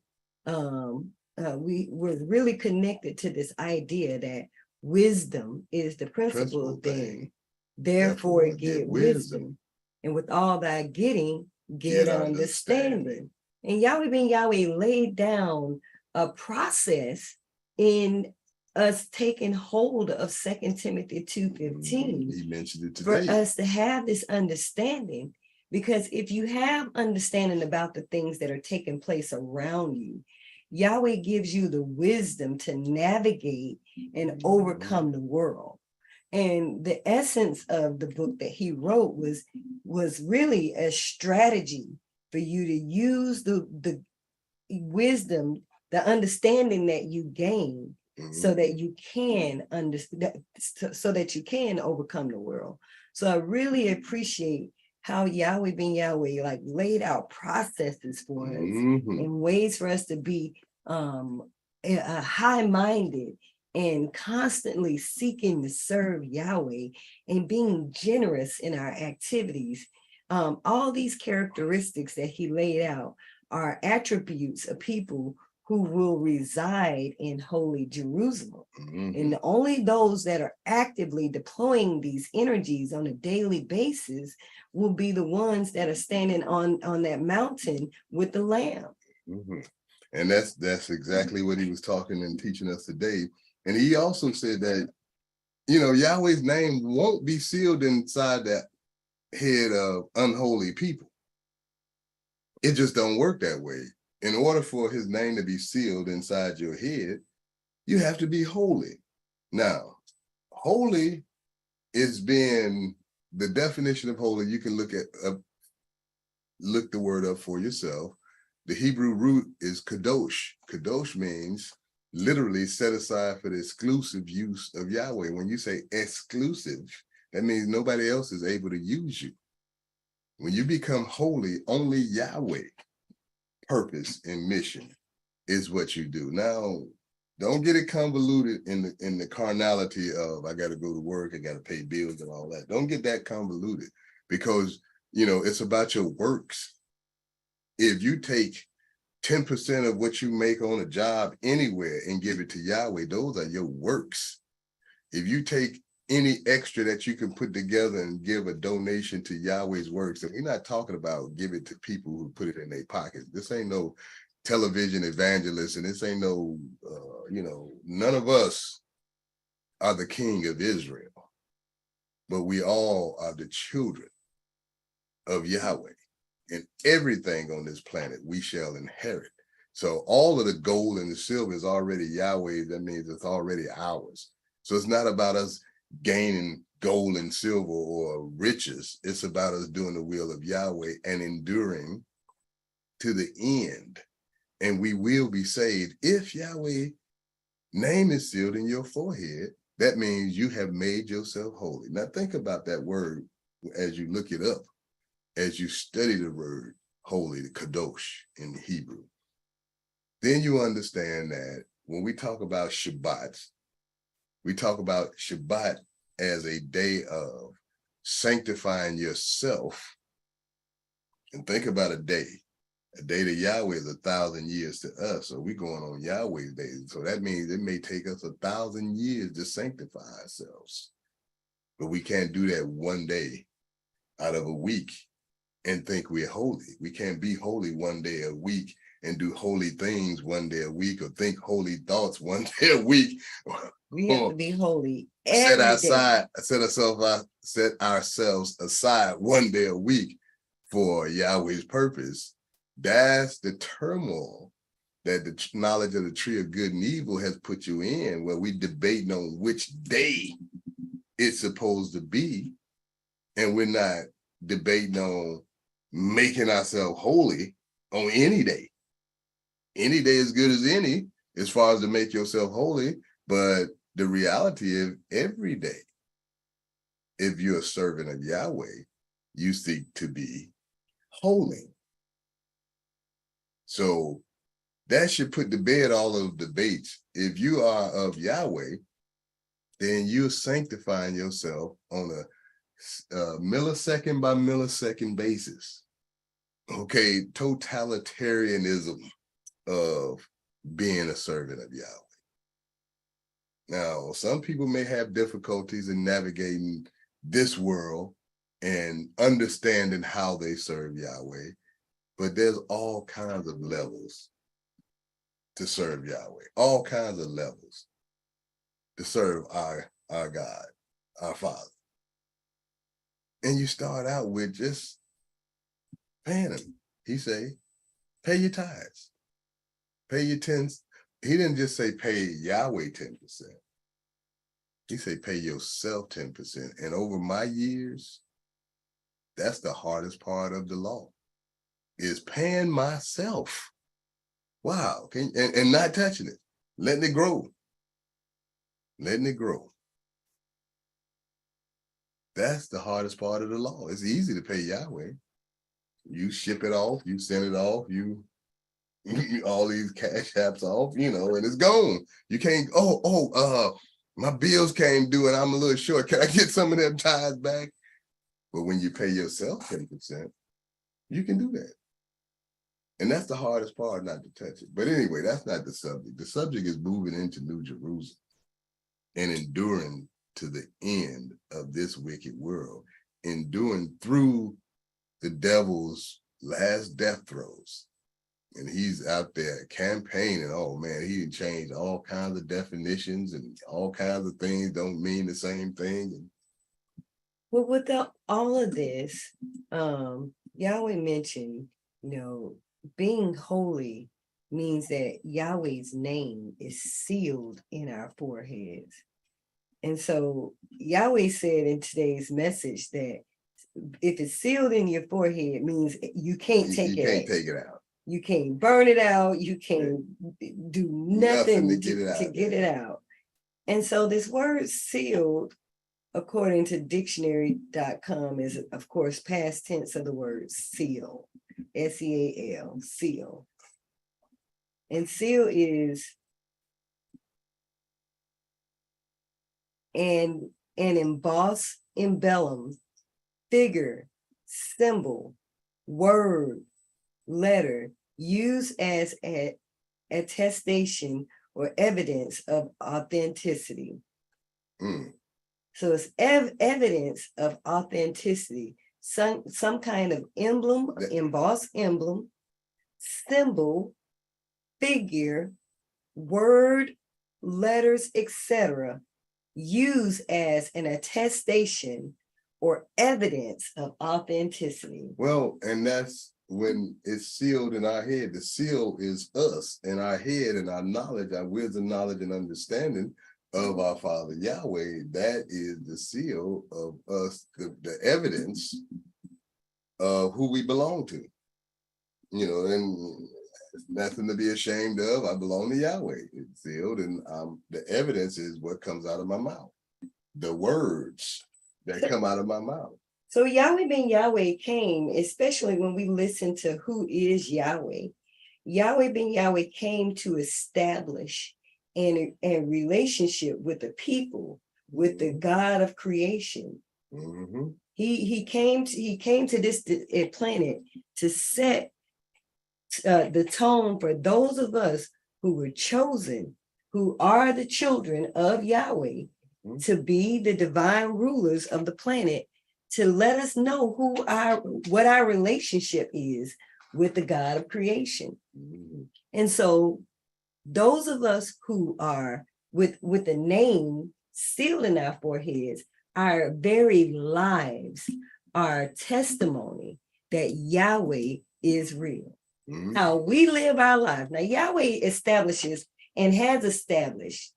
we're really connected to this idea that wisdom is the principal thing. Therefore get wisdom. And with all thy getting, get understanding. And Yahweh Ben Yahweh laid down a process in us taking hold of 2 Timothy 2:15. He mentioned it today. For us to have this understanding, because if you have understanding about the things that are taking place around you, Yahweh gives you the wisdom to navigate and overcome the world. And the essence of the book that he wrote was really a strategy for you to use the wisdom, the understanding that you gain, so that you can understand, so that you can overcome the world. So I really appreciate how Yahweh Ben Yahweh laid out processes for us and ways for us to be high-minded and constantly seeking to serve Yahweh and being generous in our activities. All these characteristics that he laid out are attributes of people who will reside in holy Jerusalem. And only those that are actively deploying these energies on a daily basis will be the ones that are standing on that mountain with the Lamb. And that's exactly what he was talking and teaching us today. And he also said that, Yahweh's name won't be sealed inside that head of unholy people. It just don't work that way. In order for his name to be sealed inside your head, you have to be holy. Now, holy is being the definition of holy. You can look the word up for yourself. The Hebrew root is kadosh. Kadosh means literally set aside for the exclusive use of Yahweh. When you say exclusive, that means nobody else is able to use you. When you become holy, only Yahweh purpose and mission is what you do. Now, don't get it convoluted in the carnality of I got to go to work, I got to pay bills and all that. Don't get that convoluted, because it's about your works. If you take 10% of what you make on a job anywhere and give it to Yahweh, those are your works. If you take any extra that you can put together and give a donation to Yahweh's works. And we're not talking about give it to people who put it in their pockets. This ain't no television evangelist, and this ain't no, none of us are the king of Israel, but we all are the children of Yahweh, and everything on this planet we shall inherit. So all of the gold and the silver is already Yahweh. That means it's already ours. So it's not about us gaining gold and silver or riches. It's about us doing the will of Yahweh and enduring to the end. And we will be saved if Yahweh's name is sealed in your forehead. That means you have made yourself holy. Now think about that word as you look it up, as you study the word holy, the kadosh in the Hebrew. Then you understand that when we talk about Shabbat, we talk about Shabbat as a day of sanctifying yourself. And think about a day to Yahweh is 1,000 years to us. So we're going on Yahweh's day. So that means it may take us 1,000 years to sanctify ourselves. But we can't do that one day out of a week and think we're holy. We can't be holy one day a week and do holy things one day a week, or think holy thoughts one day a week. We have to be holy Set every day. ourselves aside one day a week for Yahweh's purpose. That's the turmoil that the knowledge of the tree of good and evil has put you in, where we debating on which day it's supposed to be, and we're not debating on making ourselves holy on any day. Any day is good as any, as far as to make yourself holy, but the reality is every day, if you're a servant of Yahweh, you seek to be holy. So that should put to bed all of the debates. If you are of Yahweh, then you're sanctifying yourself on a millisecond by millisecond basis. Okay, totalitarianism of being a servant of Yahweh. Now, some people may have difficulties in navigating this world and understanding how they serve Yahweh, but there's all kinds of levels to serve Yahweh, all kinds of levels to serve our God, our Father. And you start out with just paying him. He say, pay your tithes, pay your tens. He didn't just say pay Yahweh 10%. He said pay yourself 10%. And over my years, that's the hardest part of the law, is paying myself. Wow. And not touching it, letting it grow. Letting it grow. That's the hardest part of the law. It's easy to pay Yahweh. You ship it off, you send it off, you all these cash apps off, and it's gone. You can't, my bills came due and I'm a little short. Can I get some of them tithes back? But when you pay yourself 10%, you can do that. And that's the hardest part, not to touch it. But anyway, that's not the subject. The subject is moving into New Jerusalem and enduring to the end of this wicked world, enduring through the devil's last death throes. And he's out there campaigning. Oh man, he done changed all kinds of definitions, and all kinds of things don't mean the same thing. Well, without all of this, Yahweh mentioned, being holy means that Yahweh's name is sealed in our foreheads. And so Yahweh said in today's message that if it's sealed in your forehead, it means you can't take it out. You can't burn it out. You can't do nothing to get it out. And so this word sealed, according to dictionary.com, is of course past tense of the word seal, S-E-A-L, seal. And seal is an embossed embellum, figure, symbol, word, letter used as an attestation or evidence of authenticity. So it's evidence of authenticity, some kind of emblem, embossed emblem, symbol, figure, word, letters, etc., used as an attestation or evidence of authenticity. Well, and that's when it's sealed in our head. The seal is us in our head and our knowledge, our wisdom, knowledge, and understanding of our Father Yahweh. That is the seal of us, the evidence of who we belong to. You know, and nothing to be ashamed of. I belong to Yahweh. It's sealed, and the evidence is what comes out of my mouth. The words that come out of my mouth. So Yahweh ben Yahweh came, especially when we listen to who is Yahweh. Yahweh ben Yahweh came to establish a relationship with the people, with the God of creation. Mm-hmm. He came to this planet to set the tone for those of us who were chosen, who are the children of Yahweh, to be the divine rulers of the planet, to let us know what our relationship is with the God of creation. And so those of us who are with the name sealed in our foreheads, our very lives are testimony that Yahweh is real. How we live our lives. Now, Yahweh establishes and has established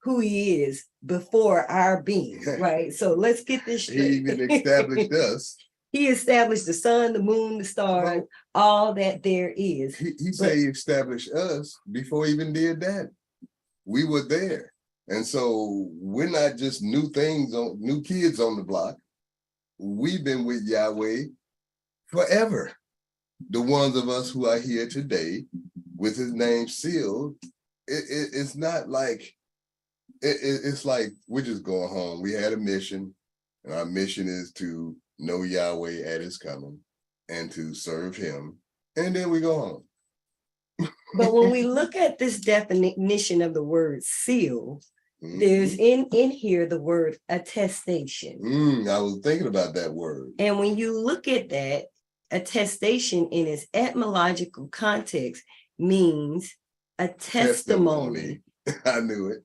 who he is before our being, right? So let's get this straight. He even established us. He established the sun, the moon, the stars, all that there is. He said he established us before he even did that. We were there. And so we're not just new kids on the block. We've been with Yahweh forever. The ones of us who are here today with his name sealed, it's not like, it's like we're just going home. We had a mission, and our mission is to know Yahweh at his coming and to serve him, and then we go home. But when we look at this definition of the word seal, there's in here the word attestation. I was thinking about that word. And when you look at that, attestation in its etymological context means a testimony. I knew it.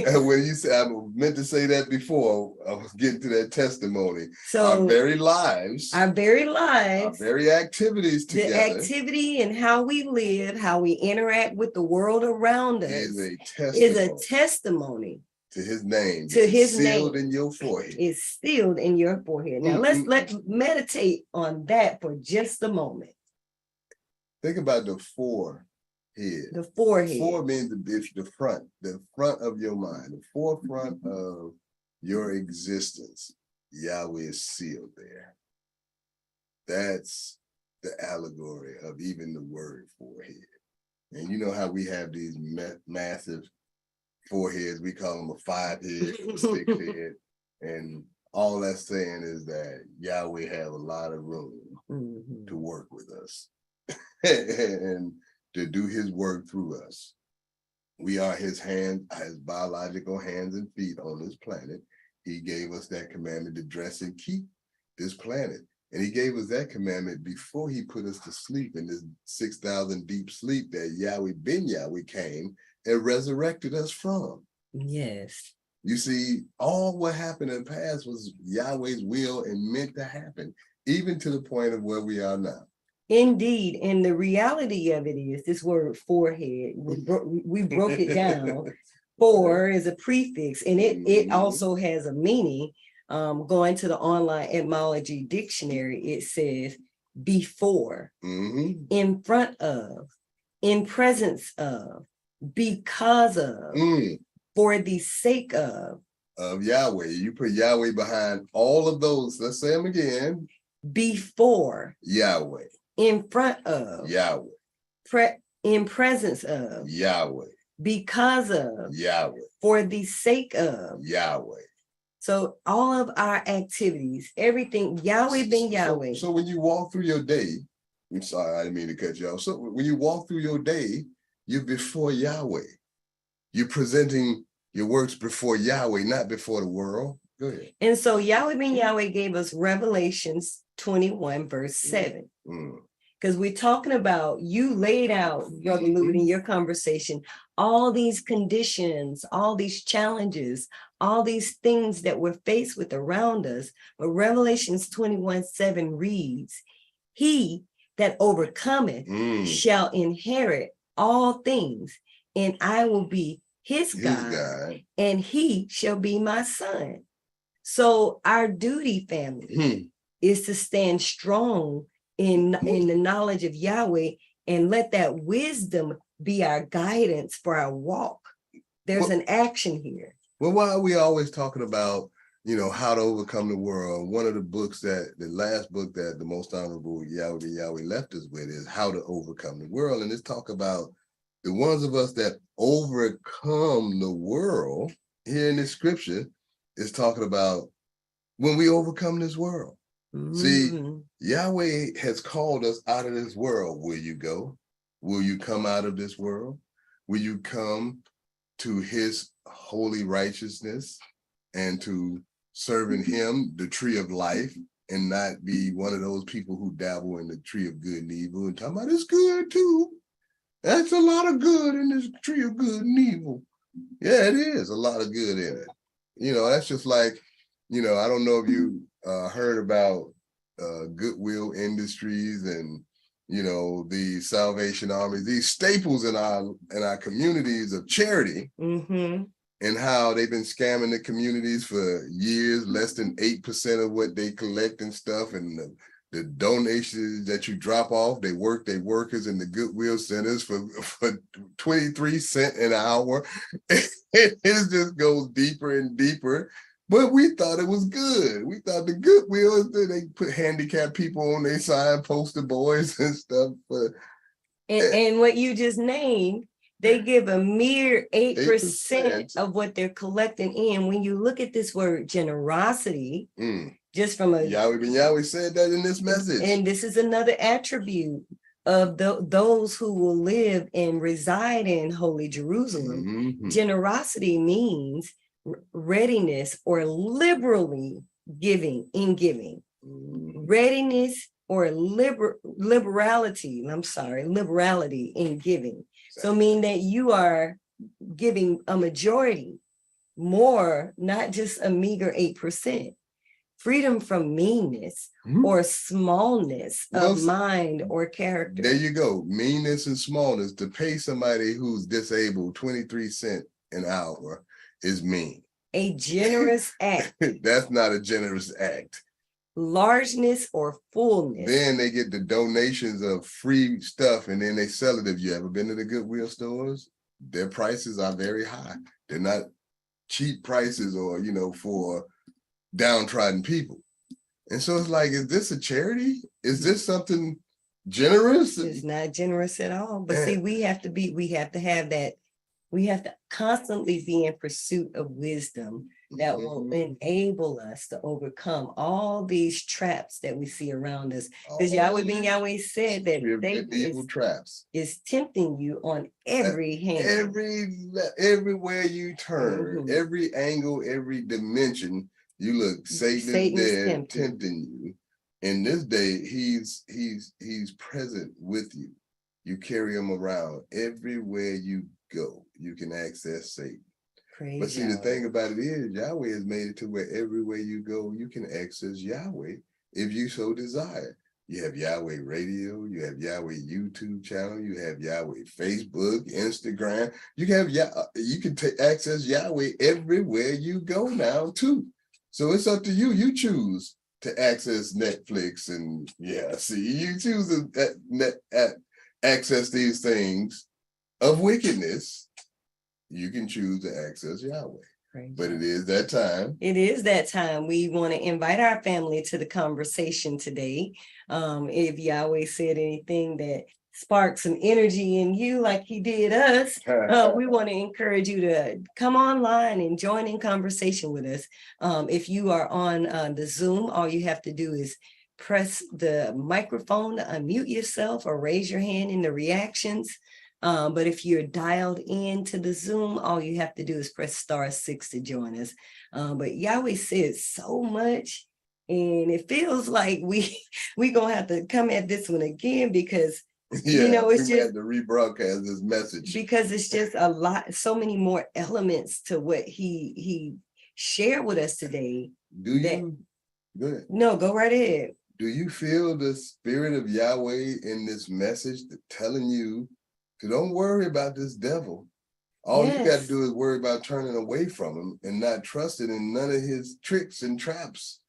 And when you said, I meant to say that before, I was getting to that testimony. So our very lives, our very activities together, the activity and how we live, how we interact with the world around us is a testimony to his name. To his sealed name in your forehead. is sealed in your forehead. Now let's meditate on that for just a moment. Think about the forehead. The forehead. Fore means the front of your mind, the forefront of your existence. Yahweh is sealed there. That's the allegory of even the word forehead. And you know how we have these massive foreheads, we call them a 5-head, a 6-head, and all that's saying is that Yahweh have a lot of room to work with us and to do his work through us. We are his hands, his biological hands and feet on this planet. He gave us that commandment to dress and keep this planet. And he gave us that commandment before he put us to sleep in this 6,000 deep sleep that Yahweh ben Yahweh came and resurrected us from. Yes. You see, all what happened in the past was Yahweh's will and meant to happen, even to the point of where we are now. Indeed. And the reality of it is this word forehead, we broke it down. For is a prefix, and it also has a meaning. Going to the online etymology dictionary, it says before, in front of, in presence of, because of, for the sake of Yahweh. You put Yahweh behind all of those. Let's say them again. Before Yahweh. In front of Yahweh. In presence of Yahweh. Because of Yahweh. For the sake of Yahweh. So all of our activities, everything, Yahweh ben Yahweh. So when you walk through your day, I'm sorry, I didn't mean to cut you off. So when you walk through your day, you're before Yahweh. You're presenting your works before Yahweh, not before the world. Go ahead. And so Yahweh ben Yahweh gave us Revelations 21, verse 7. Because we're talking about, you laid out, Brother Luke, in your conversation, all these conditions, all these challenges, all these things that we're faced with around us. But Revelations 21, 7 reads, he that overcometh shall inherit all things, and I will be his God, and he shall be my son. So our duty, family, is to stand strong in the knowledge of Yahweh, and let that wisdom be our guidance for our walk. There's an action here. Well, why are we always talking about, how to overcome the world? One of the books the last book that the Most Honorable Yahweh left us with is How to Overcome the World. And it's talk about the ones of us that overcome the world. Here in this scripture is talking about when we overcome this world. See, Yahweh has called us out of this world. Will you go? Will you come out of this world? Will you come to his holy righteousness and to serving him, the tree of life, and not be one of those people who dabble in the tree of good and evil and talking about it's good too. That's a lot of good in this tree of good and evil. Yeah, it is a lot of good in it. That's just like, I don't know if you heard about Goodwill Industries and the Salvation Army, these staples in our communities of charity, and how they've been scamming the communities for years, less than 8% of what they collect and stuff, and the donations that you drop off, they work their workers in the Goodwill centers for 23 cents an hour. It just goes deeper and deeper. But we thought it was good. We thought the Goodwill, they put handicapped people on their sign, poster boys and stuff. And what you just named, they give a mere 8% of what they're collecting in. When you look at this word generosity, just from a Yahweh ben Yahweh said that in this message. And this is another attribute of those who will live and reside in Holy Jerusalem. Generosity means readiness or liberally giving in giving. Readiness or liberality in giving. So mean that you are giving a majority, more, not just a meager 8%. Freedom from meanness or smallness of mind or character. There you go. Meanness and smallness. To pay somebody who's disabled 23 cents an hour is mean. A generous act. That's not a generous act. Largeness or fullness. Then they get the donations of free stuff and then they sell it. If you ever been to the Goodwill stores, their prices are very high. They're not cheap prices or, for downtrodden people. And so it's like, is this a charity? Is this something generous? It's not generous at all. But see, we have to have that. We have to constantly be in pursuit of wisdom that will enable us to overcome all these traps that we see around us. Because Yahweh ben Yahweh said that evil traps is tempting you on every hand. Everywhere you turn, every angle, every dimension, you look, Satan is there tempting you. In this day, he's present with you. You carry him around everywhere you go. You can access Satan. But see, the thing about it is, Yahweh has made it to where everywhere you go, you can access Yahweh if you so desire. You have Yahweh Radio, you have Yahweh YouTube channel, you have Yahweh Facebook, Instagram. You can access Yahweh everywhere you go now too. So it's up to you. You choose to access Netflix and you choose to access these things of wickedness. You can choose to access Yahweh. But it is that time. It is that time. We want to invite our family to the conversation today. If Yahweh said anything that sparked some energy in you like he did us, we want to encourage you to come online and join in conversation with us. If you are on the Zoom, all you have to do is press the microphone to unmute yourself or raise your hand in the reactions. But if you're dialed into the Zoom, all you have to do is press *6 to join us. But Yahweh says so much, and it feels like we gonna have to come at this one again because Yeah, it's we just had to rebroadcast this message. because it's just a lot, so many more elements to what he shared with us today. Do you? Good. No, go right ahead. Do you feel the spirit of Yahweh in this message telling you to don't worry about this devil? All you got Yes. to do is worry about turning away from him and not trusting in none of his tricks and traps.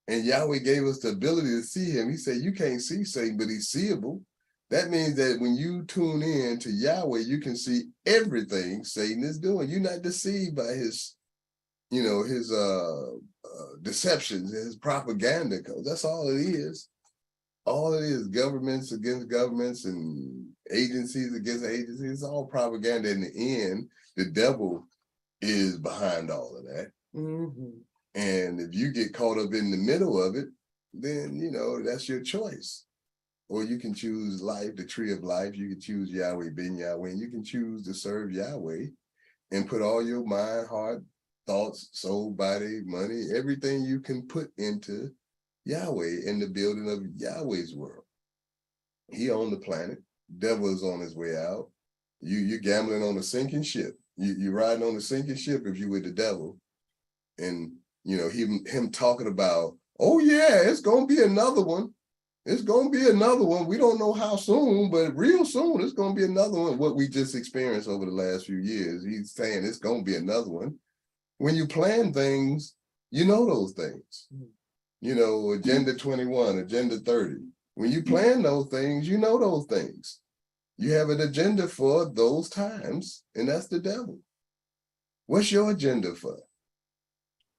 And Yahweh gave us the ability to see him. He said, you can't see Satan, but he's seeable. That means that when you tune in to Yahweh, you can see everything Satan is doing. You're not deceived by his, his deceptions, his propaganda. Because that's all it is. All it is, governments against governments and agencies against agencies. It's all propaganda. In the end, the devil is behind all of that. Mhm. And if you get caught up in the middle of it, then, that's your choice. Or you can choose life, the tree of life. You can choose Yahweh, Ben Yahweh, and you can choose to serve Yahweh and put all your mind, heart, thoughts, soul, body, money, everything you can put into Yahweh in the building of Yahweh's world. He owned the planet. Devil is on his way out. You're gambling on a sinking ship. You're riding on a sinking ship if you with the devil. And, him talking about, oh yeah, it's going to be another one. It's going to be another one. We don't know how soon, but real soon, it's going to be another one. What we just experienced over the last few years, he's saying it's going to be another one. When you plan things, you know those things. Agenda 21, Agenda 30. When you plan those things, you know those things. You have an agenda for those times, and that's the devil. What's your agenda for?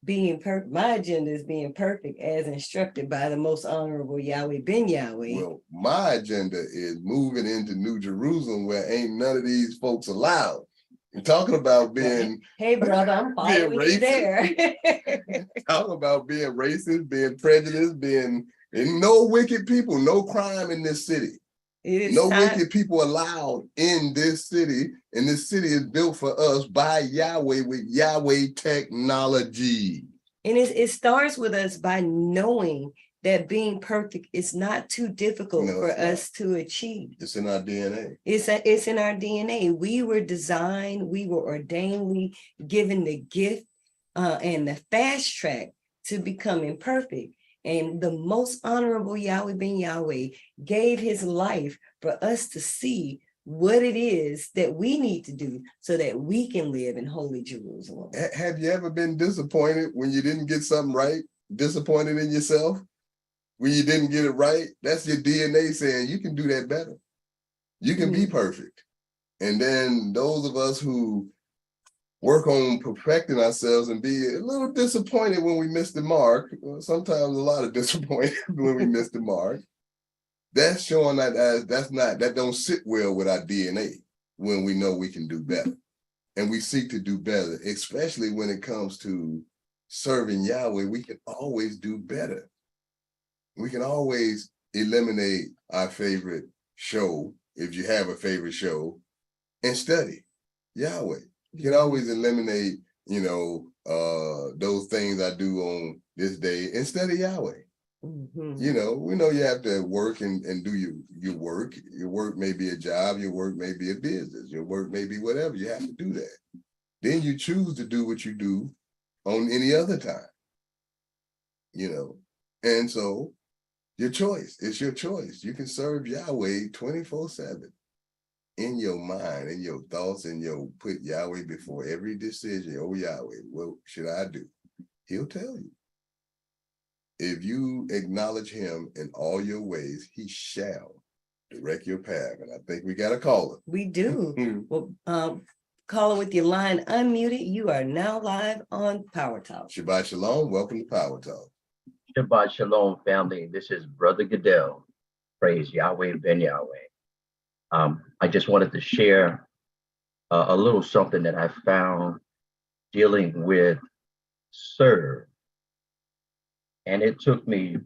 Being perfect. My agenda is being perfect as instructed by the most honorable Yahweh, Ben Yahweh. Well, my agenda is moving into New Jerusalem where ain't none of these folks allowed. You're talking about being Hey, brother, I'm following you there. talking about being racist, being prejudiced, being and no wicked people, no crime in this city. No wicked people allowed in this city, and this city is built for us by Yahweh with Yahweh technology. And it starts with us by knowing that being perfect is not too difficult for us to achieve. It's in our DNA. It's in our DNA. We were designed, we were ordainedly given the gift and the fast track to becoming perfect. And the most honorable Yahweh Ben Yahweh gave his life for us to see what it is that we need to do so that we can live in holy Jerusalem. Have you ever been disappointed when you didn't get something right? Disappointed in yourself when you didn't get it right? That's your DNA saying you can do that better. You can be perfect. And then those of us who work on perfecting ourselves and be a little disappointed when we miss the mark, sometimes a lot of disappointed when we miss the mark. That's showing that don't sit well with our DNA when we know we can do better. And we seek to do better, especially when it comes to serving Yahweh. We can always do better. We can always eliminate our favorite show, if you have a favorite show, and study Yahweh. You can always eliminate, those things I do on this day and study Yahweh. Mm-hmm. We know you have to work and do your work. Your work may be a job, your work may be a business, your work may be whatever. You have to do that. Then you choose to do what you do on any other time. And so your choice, it's your choice. You can serve Yahweh 24/7. In your mind, in your thoughts, put Yahweh before every decision. Oh, Yahweh, what should I do? He'll tell you. If you acknowledge him in all your ways, he shall direct your path. And I think we got a caller. We do. Well, caller with your line unmuted. You are now live on Power Talk. Shabbat Shalom. Welcome to Power Talk. Shabbat Shalom, family. This is Brother Goodell. Praise Yahweh Ben Yahweh. I just wanted to share a little something that I found dealing with serve. And it took me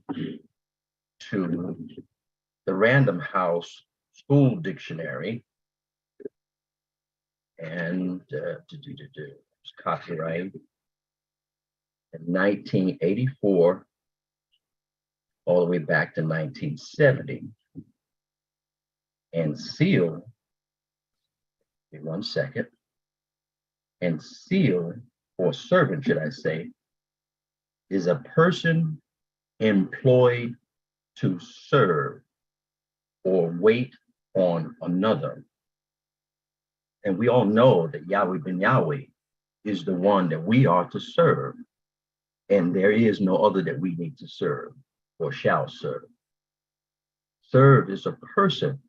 to the Random House School Dictionary. and it's copyright in 1984 all the way back to 1970. And seal, give me 1 second, and seal, or servant, should I say, is a person employed to serve or wait on another. And we all know that Yahweh ben Yahweh is the one that we are to serve. And there is no other that we need to serve or shall serve. Serve is a person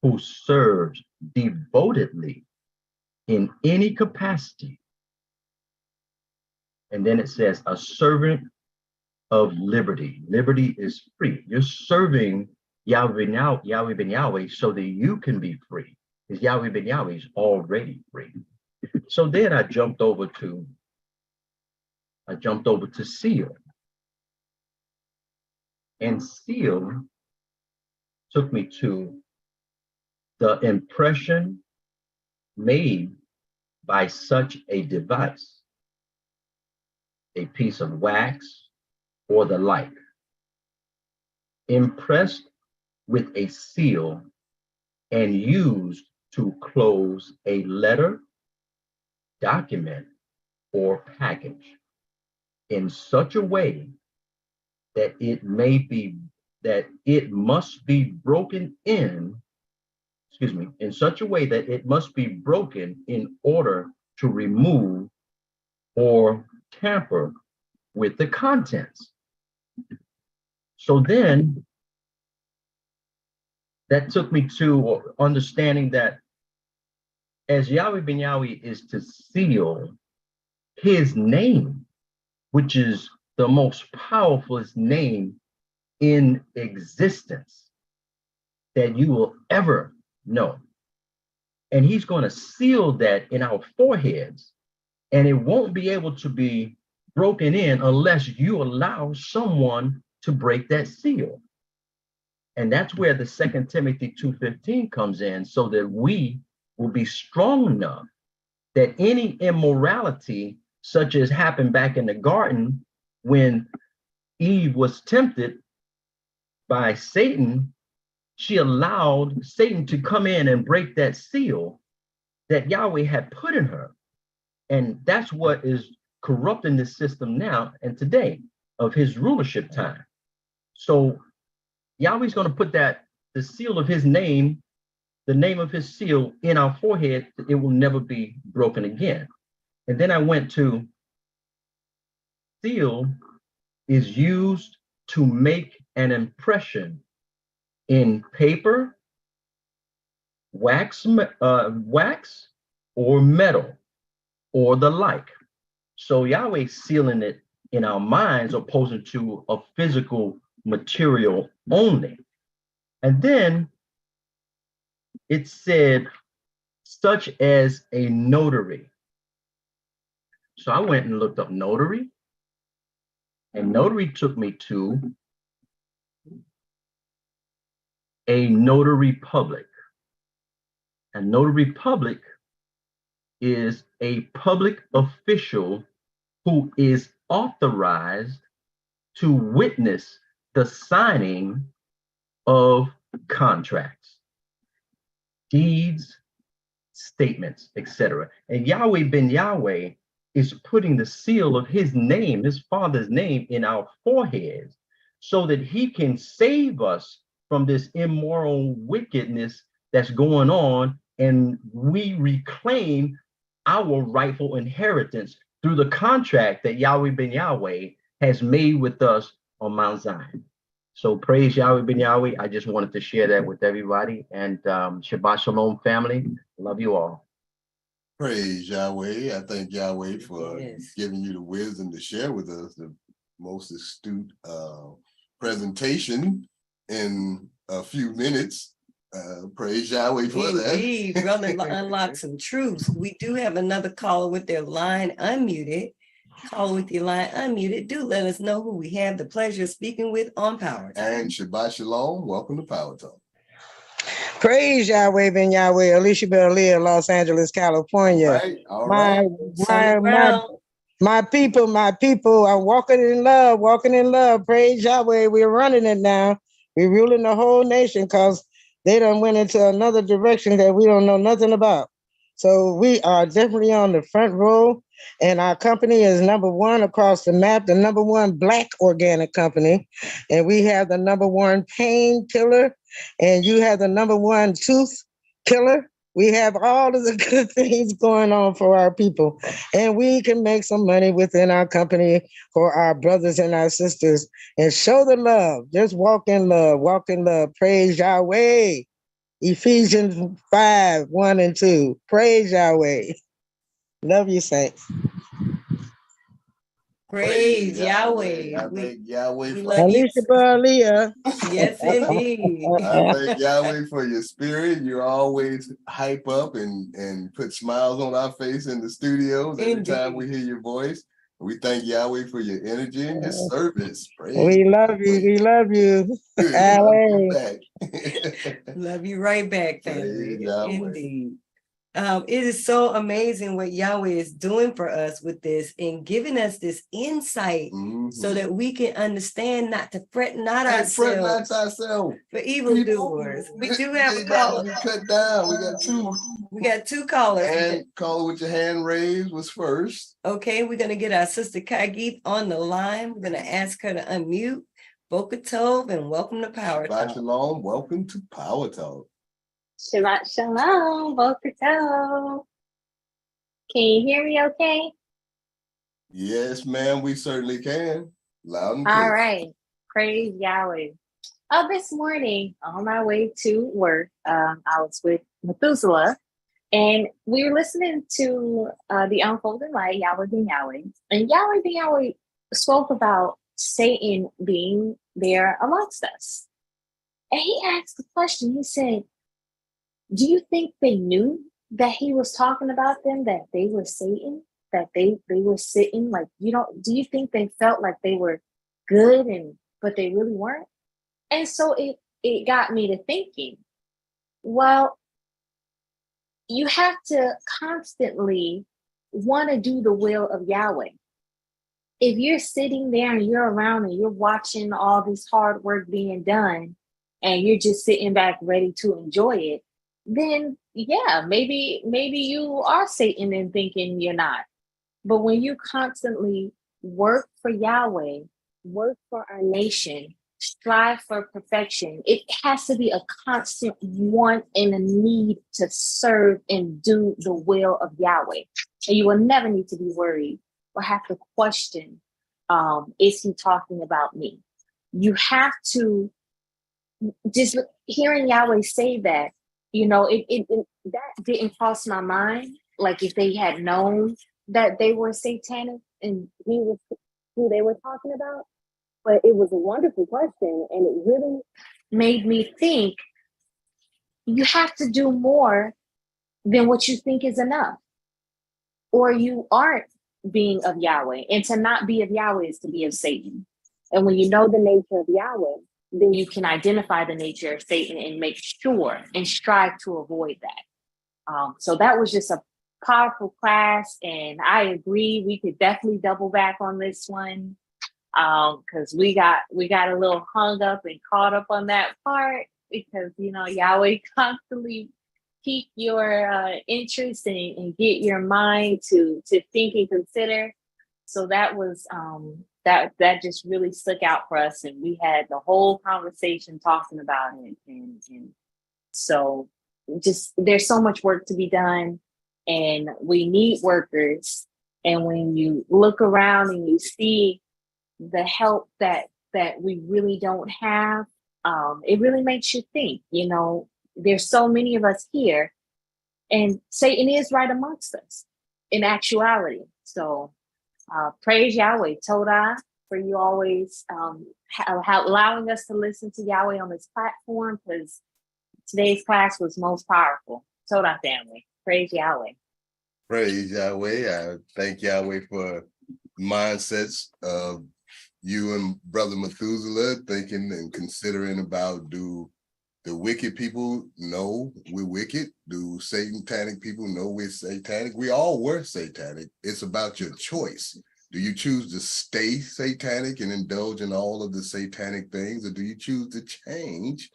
who serves devotedly in any capacity. And then it says a servant of liberty. Liberty is free. You're serving Yahweh ben Yahweh so that you can be free, because Yahweh ben Yahweh is already free. So then I jumped over to seal. And seal took me to the impression made by such a device, a piece of wax or the like, impressed with a seal and used to close a letter, document, or package in such a way that it must be broken in such a way that it must be broken in order to remove or tamper with the contents. So then that took me to understanding that as Yahweh ben Yahweh is to seal his name, which is the most powerful name in existence that you will ever know. And he's going to seal that in our foreheads, and it won't be able to be broken in unless you allow someone to break that seal. And that's where the 2 Timothy 2:15 comes in, so that we will be strong enough that any immorality, such as happened back in the garden when Eve was tempted by Satan, she allowed Satan to come in and break that seal that Yahweh had put in her. And that's what is corrupting the system now and today of his rulership time. So Yahweh's going to put the seal of his name, the name of his seal in our forehead. It will never be broken again. And then I went to seal is used to make an impression in paper, wax or metal, or the like. So Yahweh sealing it in our minds, opposed to a physical material only. And then it said, such as a notary. So I went and looked up notary, and notary took me to a notary public. A notary public is a public official who is authorized to witness the signing of contracts, deeds, statements, etc. And Yahweh ben Yahweh is putting the seal of his name, his father's name, in our foreheads so that he can save us from this immoral wickedness that's going on, and we reclaim our rightful inheritance through the contract that Yahweh ben Yahweh has made with us on Mount Zion. So praise Yahweh ben Yahweh. I just wanted to share that with everybody. And Shabbat Shalom, family. Love you all. Praise Yahweh. I thank Yahweh for giving you the wisdom to share with us the most astute presentation in a few minutes. Praise Yahweh for that. Brother unlock some truths. We do have another caller with their line unmuted. Caller with your line unmuted. Do let us know who we have the pleasure of speaking with on Power Talk. And Shabbat Shalom. Welcome to Power Talk. Praise Yahweh, Ben Yahweh, Alicia Belia, Los Angeles, California. All my, right. my, my, my people are walking in love, Praise Yahweh. We're running it now. We're ruling the whole nation because they done went into another direction that we don't know nothing about. So we are definitely on the front row, and our company is #1 across the map, the #1 Black organic company, and we have the #1 painkiller, and you have the #1 tooth killer. We have all of the good things going on for our people, and we can make some money within our company for our brothers and our sisters and show the love. Just walk in love, Praise Yahweh. Ephesians 5:1-2. Praise Yahweh. Love you, saints. Praise Yahweh. I thank Yahweh we for love you. Alicia Barlia. Yes, indeed. I thank Yahweh for your spirit. You always hype up and put smiles on our face in the studios every time we hear your voice. We thank Yahweh for your energy and your service. Praise We love you. We love you. Love you right back, family. Indeed. It is so amazing what Yahweh is doing for us with this and giving us this insight so that we can understand not to fret not ourselves for evildoers. We do have a caller. We cut down. We got two. We got two callers. And caller with your hand raised was first. Okay, we're going to get our sister Kagith on the line. We're going to ask her to unmute. Boker Tov and welcome to Power Talk. Shalom, welcome to Power Talk. Shabbat Shalom, Boker Tov. Can you hear me okay? Yes, ma'am, we certainly can. Loud and clear. All right. Praise Yahweh. This morning, on my way to work, I was with Methuselah, and we were listening to the Unfolding Light, Yahweh Ben Yahweh. And Yahweh Ben Yahweh spoke about Satan being there amongst us. And he asked the question, he said, do you think they knew that he was talking about them, that they were Satan, that they were sitting like, do you think they felt like they were good but they really weren't? And so it got me to thinking, well, you have to constantly want to do the will of Yahweh. If you're sitting there and you're around and you're watching all this hard work being done and you're just sitting back ready to enjoy it, then yeah, maybe you are Satan and thinking you're not. But when you constantly work for Yahweh, work for our nation, strive for perfection, it has to be a constant want and a need to serve and do the will of Yahweh. And you will never need to be worried or have to question, is he talking about me? You have to just hearing Yahweh say that, that didn't cross my mind. Like if they had known that they were satanic and he was who they were talking about. But it was a wonderful question, and it really made me think you have to do more than what you think is enough, or you aren't being of Yahweh. And to not be of Yahweh is to be of Satan. And when you know the nature of Yahweh, then you can identify the nature of Satan and make sure and strive to avoid that. So that was just a powerful class, and I agree we could definitely double back on this one. Because we got a little hung up and caught up on that part because Yahweh constantly pique your interest and get your mind to think and consider. So that was that just really stuck out for us, and we had the whole conversation talking about it, and so just there's so much work to be done, and we need workers. And when you look around and you see the help that we really don't have, it really makes you think, there's so many of us here and Satan is right amongst us in actuality. So praise Yahweh, Todah, for you always allowing us to listen to Yahweh on this platform, because today's class was most powerful. Todah family, praise Yahweh. Praise Yahweh. I thank Yahweh for mindsets of you and Brother Methuselah thinking and considering about, do the wicked people know we're wicked? Do satanic people know we're satanic? We all were satanic. It's about your choice. Do you choose to stay satanic and indulge in all of the satanic things, or do you choose to change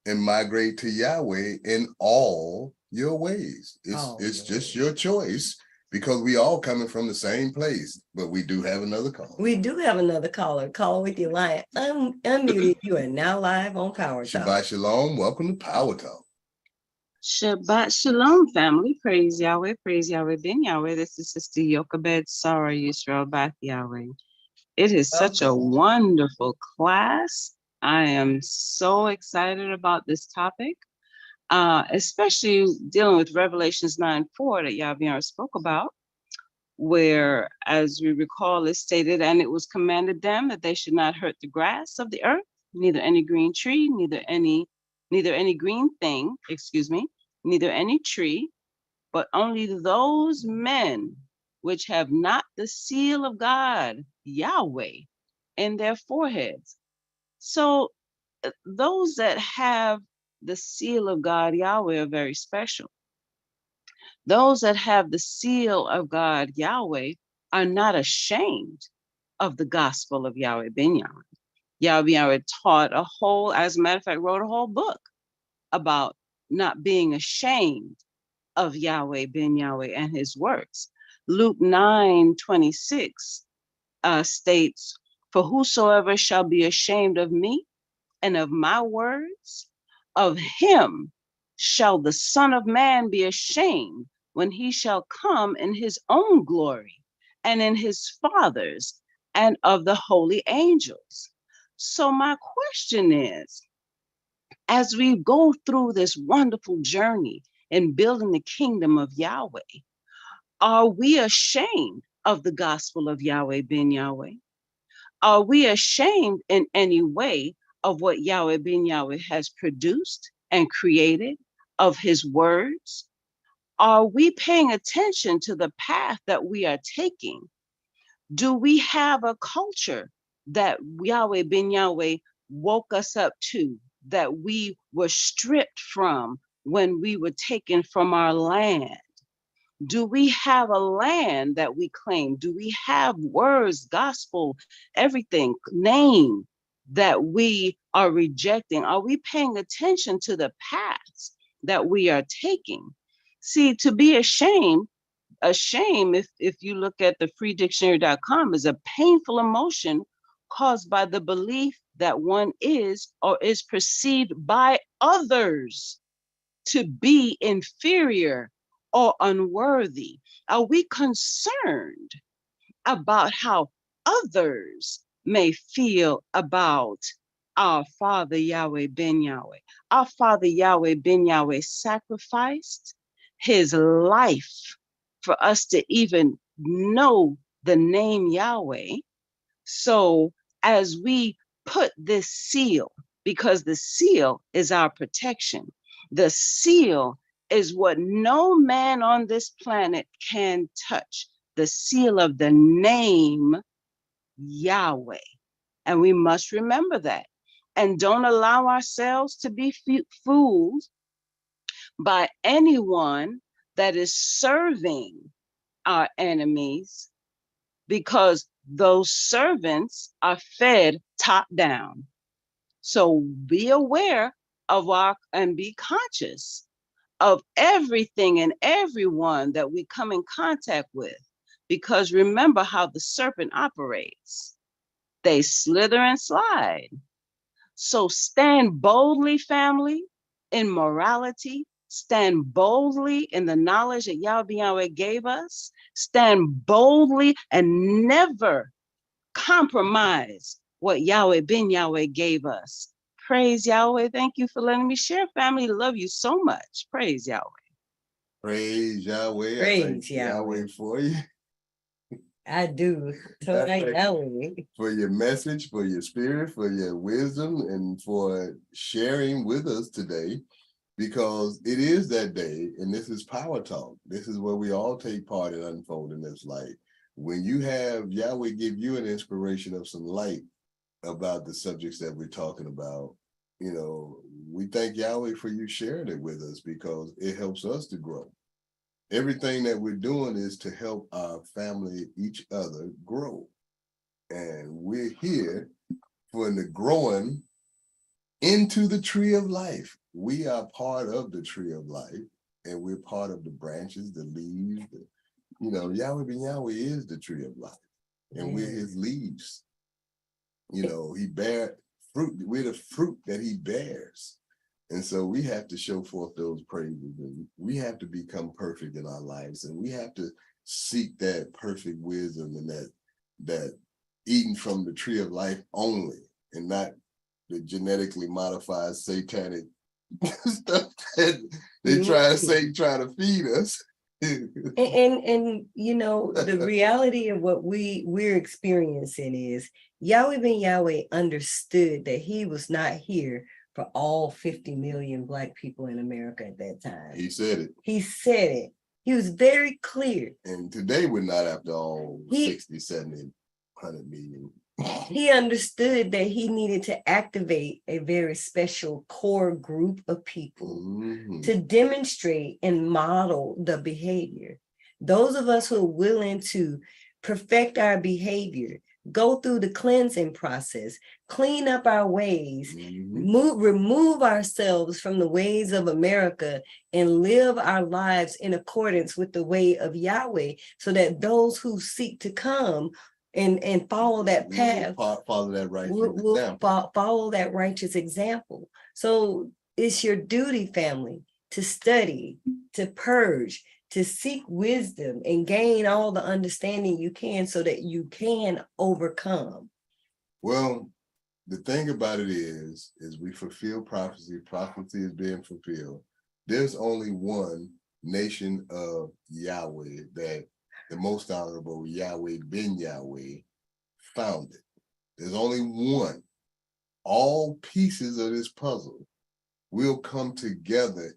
and migrate to Yahweh in all your ways? It's just your choice, because we all coming from the same place. But we do have another call. We do have another caller. Caller with your line unmuted. You are now live on Power Talk. Shabbat Shalom. Welcome to Power Talk. Shabbat Shalom, family. Praise Yahweh, Ben Yahweh. This is Sister Yochebed Sarah Yisrael Bath Yahweh. It is such a wonderful class. I am so excited about this topic, especially dealing with Revelations 9:4 that Yahweh spoke about, where, as we recall, it stated, and it was commanded them that they should not hurt the grass of the earth, neither any green tree, neither any green thing, neither any tree, but only those men which have not the seal of God, Yahweh, in their foreheads. So those that have the seal of God, Yahweh, are very special. Those that have the seal of God, Yahweh, are not ashamed of the gospel of Yahweh Ben Yahweh. Yahweh taught as a matter of fact, wrote a whole book about not being ashamed of Yahweh Ben Yahweh and his works. Luke 9:26 states, "For whosoever shall be ashamed of me and of my words, of him shall the Son of Man be ashamed when he shall come in his own glory and in his Father's and of the holy angels." So my question is, as we go through this wonderful journey in building the kingdom of Yahweh, are we ashamed of the gospel of Yahweh Ben Yahweh? Are we ashamed in any way of what Yahweh Ben Yahweh has produced and created, of his words? Are we paying attention to the path that we are taking? Do we have a culture that Yahweh Ben Yahweh woke us up to, that we were stripped from when we were taken from our land? Do we have a land that we claim? Do we have words, gospel, everything, name that we are rejecting? Are we paying attention to the paths that we are taking? See, to be ashamed, if you look at the freedictionary.com, is a painful emotion caused by the belief that one is or is perceived by others to be inferior or unworthy. Are we concerned about how others may feel about our Father Yahweh Ben Yahweh? Our Father Yahweh Ben Yahweh sacrificed his life for us to even know the name Yahweh. So as we put this seal, because the seal is our protection, the seal is what no man on this planet can touch, the seal of the name Yahweh. And we must remember that. And don't allow ourselves to be fooled by anyone that is serving our enemies, because those servants are fed top down. So be aware of and be conscious of everything and everyone that we come in contact with, because remember how the serpent operates. They slither and slide. So stand boldly, family, in morality. Stand boldly in the knowledge that Yahweh gave us. Stand boldly and never compromise what Yahweh Ben Yahweh gave us. Praise Yahweh. Thank you for letting me share, family. Love you so much. Praise Yahweh. Praise Yahweh. Praise Yahweh for you. I do. So thank Yahweh for your message, for your spirit, for your wisdom, and for sharing with us today, because it is that day, and this is Power Talk. This is where we all take part in unfolding this light. When you have Yahweh give you an inspiration of some light about the subjects that we're talking about, you know, we thank Yahweh for you sharing it with us because it helps us to grow. Everything that we're doing is to help our family, each other grow. And we're here for the growing into the tree of life. We are part of the tree of life, and we're part of the branches, the leaves. You know, Yahweh ben Yahweh is the tree of life, and we're his leaves. You know, he bear fruit. We're the fruit that he bears. And so we have to show forth those praises, and we have to become perfect in our lives, and we have to seek that perfect wisdom and that eating from the tree of life only, and not the genetically modified satanic stuff that they try to feed us. And you know, the reality of what we're experiencing is Yahweh ben Yahweh understood that he was not here for all 50 million Black people in America at that time. He said it. He said it. He was very clear. And today we're not after all 60, 70, 100 million. He understood that he needed to activate a very special core group of people to demonstrate and model the behavior. Those of us who are willing to perfect our behavior, go through the cleansing process, clean up our ways, remove ourselves from the ways of America and live our lives in accordance with the way of Yahweh, so that those who seek to come and follow that path, follow that righteous example. Follow that righteous example. So it's your duty, family, to study, to purge, to seek wisdom and gain all the understanding you can so that you can overcome. Well, the thing about it is we fulfill prophecy. Prophecy is being fulfilled. There's only one nation of Yahweh that the most honorable Yahweh ben Yahweh founded. There's only one. All pieces of this puzzle will come together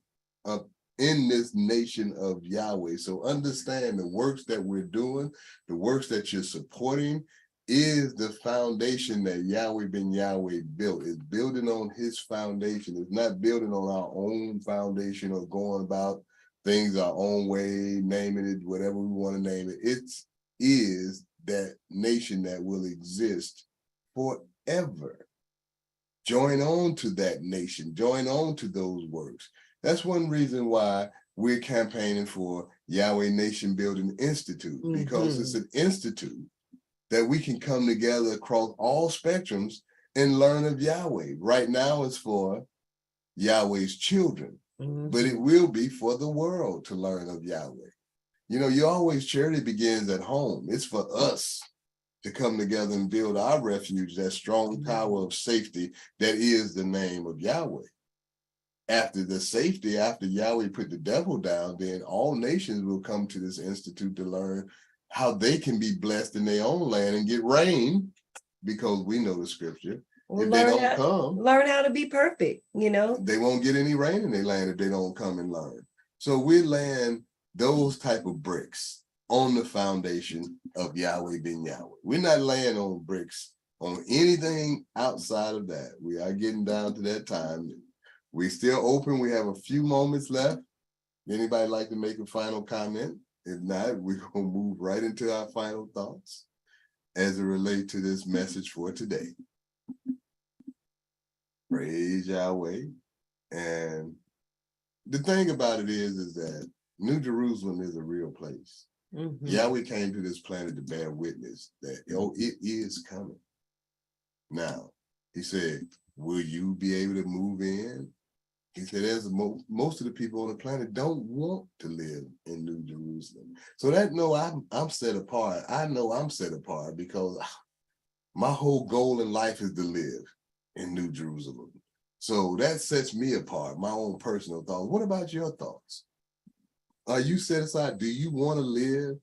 in this nation of Yahweh. So understand the works that we're doing, the works that you're supporting is the foundation that Yahweh ben Yahweh built. It's building on his foundation. It's not building on our own foundation or going about things our own way, naming it whatever we want to name it. It is that nation that will exist forever. Join on to that nation, join on to those works. That's one reason why we're campaigning for Yahweh Nation Building Institute, because it's an institute that we can come together across all spectrums and learn of Yahweh. Right now it's for Yahweh's children. But it will be for the world to learn of Yahweh. You know, you always, charity begins at home. It's for us to come together and build our refuge, that strong tower of safety that is the name of Yahweh. After the safety, after Yahweh put the devil down, then all nations will come to this institute to learn how they can be blessed in their own land and get rain, because we know the scripture. If they don't come, learn how to be perfect, you know. They won't get any rain in their land if they don't come and learn. So we're laying those type of bricks on the foundation of Yahweh ben Yahweh. We're not laying on bricks on anything outside of that. We are getting down to that time. We're still open. We have a few moments left. Anybody like to make a final comment? If not, we're going to move right into our final thoughts as it relates to this message for today. Praise Yahweh. And the thing about it is that New Jerusalem is a real place. Yahweh came to this planet to bear witness that, it is coming. Now, he said, will you be able to move in? He said, most of the people on the planet don't want to live in New Jerusalem. So I'm set apart. I know I'm set apart because my whole goal in life is to live in New Jerusalem. So that sets me apart, my own personal thoughts. What about your thoughts? Are you set aside? Do you want to live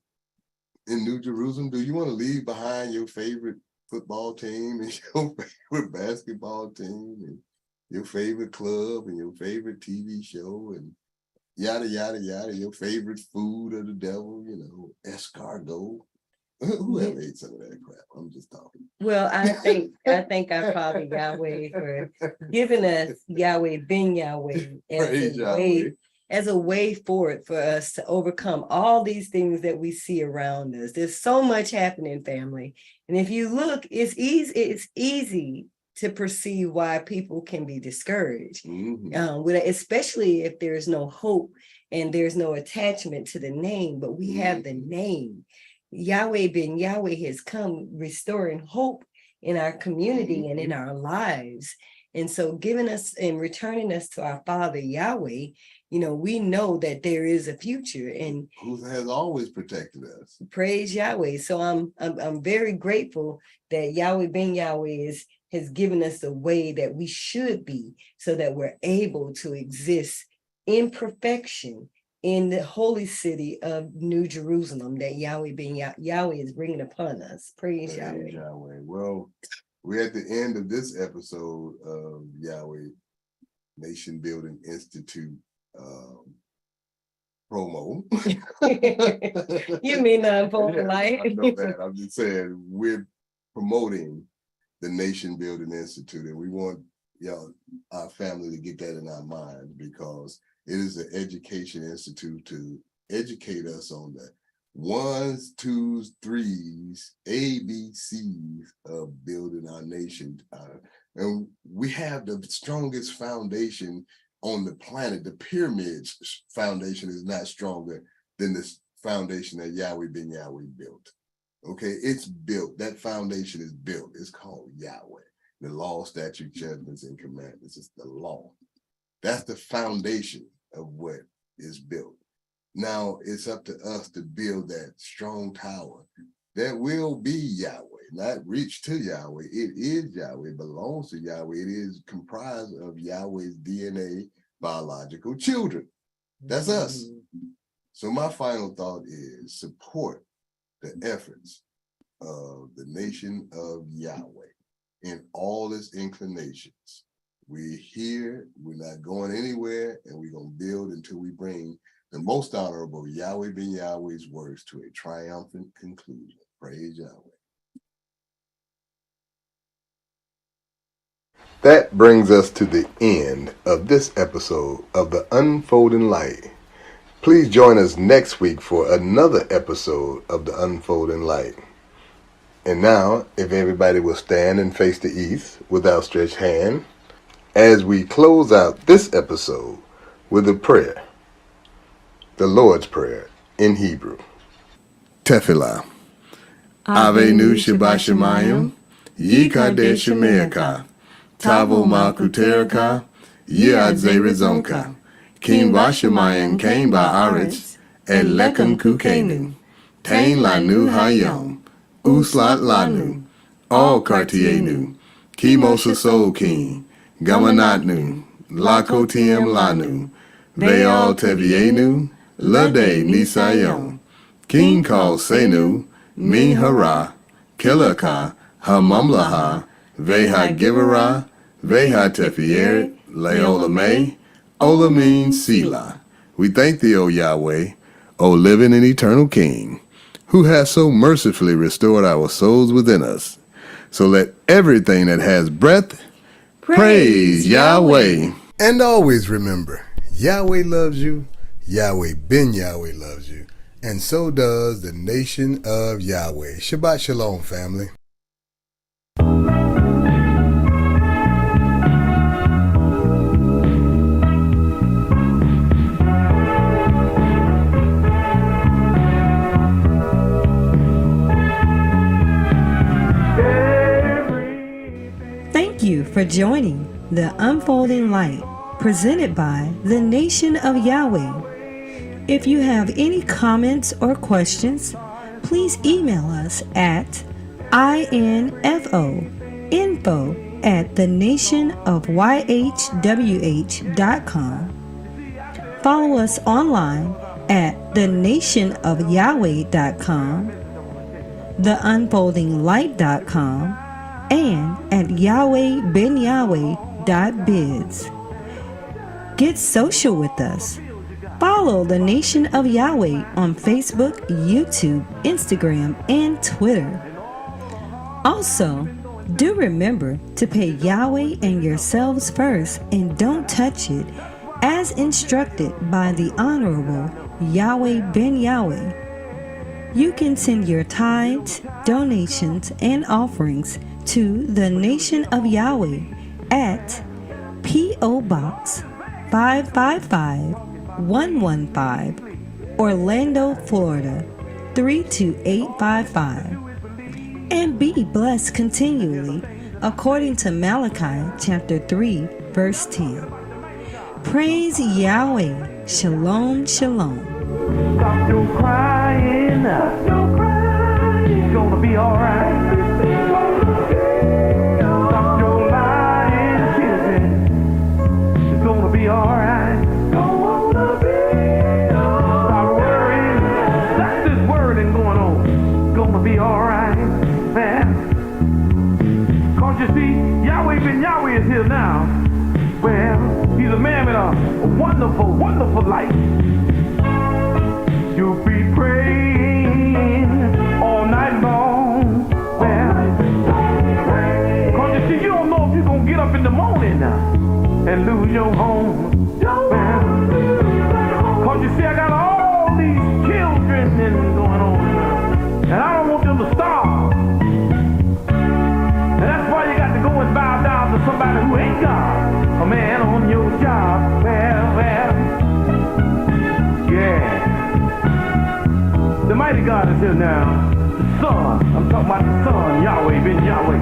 in New Jerusalem? Do you want to leave behind your favorite football team and your favorite basketball team and your favorite club and your favorite TV show and yada, yada, yada, your favorite food of the devil, escargot? Whoever ate some of that crap, I'm just talking. Well, I think I probably Yahweh for giving us Yahweh Ben Yahweh Praise Yahweh. as a way forward for us to overcome all these things that we see around us. There's so much happening, family. And if you look, it's easy to perceive why people can be discouraged, especially if there's no hope and there's no attachment to the name, but we have the name. Yahweh Ben Yahweh has come restoring hope in our community and in our lives. And so giving us and returning us to our Father Yahweh, we know that there is a future and who has always protected us. Praise Yahweh. So I'm very grateful that Yahweh Ben Yahweh has given us the way that we should be so that we're able to exist in perfection in the holy city of New Jerusalem that Yahweh Ben Yahweh is bringing upon us. Praise Yahweh. Well, we're at the end of this episode of Yahweh Nation Building Institute promo. You mean the Unfolding Light? I know that. I'm just saying we're promoting the Nation Building Institute, and we want our family to get that in our minds because it is an education institute to educate us on the 1s, 2s, 3s, ABCs of building our nation. And we have the strongest foundation on the planet. The pyramid foundation is not stronger than the foundation that Yahweh Ben Yahweh built. Okay, it's built. That foundation is built. It's called Yahweh. The law, statute, judgments, and commandments. It's the law. That's the foundation of what is built. Now it's up to us to build that strong tower that will be Yahweh, not reach to Yahweh. It is Yahweh, it belongs to Yahweh. It is comprised of Yahweh's DNA, biological children. That's us. So my final thought is support the efforts of the nation of Yahweh in all its inclinations. We're here, we're not going anywhere, and we're going to build until we bring the most honorable Yahweh Ben Yahweh's words to a triumphant conclusion. Praise Yahweh. That brings us to the end of this episode of The Unfolding Light. Please join us next week for another episode of The Unfolding Light. And now, if everybody will stand and face the east with outstretched hand, as we close out this episode with a prayer, the Lord's Prayer in Hebrew. Tefillah. Avenu Shabbat Shemayim, Yikadesh Shemeaka, Tavo Makuteraka, Yad Zerizonka, Kim Bashemayim Kain Ba'aretz, Et Lekum Kukenu, Tain Lanu Hayom, Uslat Lanu, All Kartienu, Kimosa Sol King, Gamanatnu, Lakotiem Lanu, Veal Tevienu, Lade Nisayom, King Kal Senu, Min Hara, Kilaka, Hamamlaha, Veha Givera, Veha Tefieret, Leolame, Olamin Sela. We thank thee, O Yahweh, O living and eternal King, who has so mercifully restored our souls within us. So let everything that has breath praise Yahweh. And always remember, Yahweh loves you, Yahweh Ben Yahweh loves you, and so does the nation of Yahweh. Shabbat Shalom, family. Thank you for joining The Unfolding Light, presented by the Nation of Yahweh. If you have any comments or questions, please email us at info@thenationofyhwh.com. Follow us online at thenationofyahweh.com, theunfoldinglight.com, and at yahwehbenyahweh.biz. Get social with us. Follow the Nation of Yahweh on Facebook, YouTube, Instagram, and Twitter. Also, do remember to pay Yahweh and yourselves first and don't touch it, as instructed by the Honorable Yahweh Ben Yahweh. You can send your tithes, donations, and offerings to the Nation of Yahweh at P.O. Box 555-115, Orlando, Florida 32855. And be blessed continually, according to Malachi chapter 3, verse 10. Praise Yahweh. Shalom, shalom. Stop your crying. Stop your crying. It's gonna be alright. Stop your lying, children. It's gonna be alright. Don't wanna be alright. Stop worrying. That's this wording going on. It's gonna be alright, man. Cause you see, Yahweh Ben Yahweh is here now. Well, he's a man with a wonderful, wonderful life. You'll be praying all night long. Well, cause you see, you don't know if you're gonna get up in the morning now and lose your home. Well, cause you see, I got all these children going on now, and I don't want them to starve. And that's why you got to go and bow down to somebody who ain't God. A man on your job. Well, yeah. The mighty God is here now. The Son. I'm talking about the Son, Yahweh, Ben Yahweh.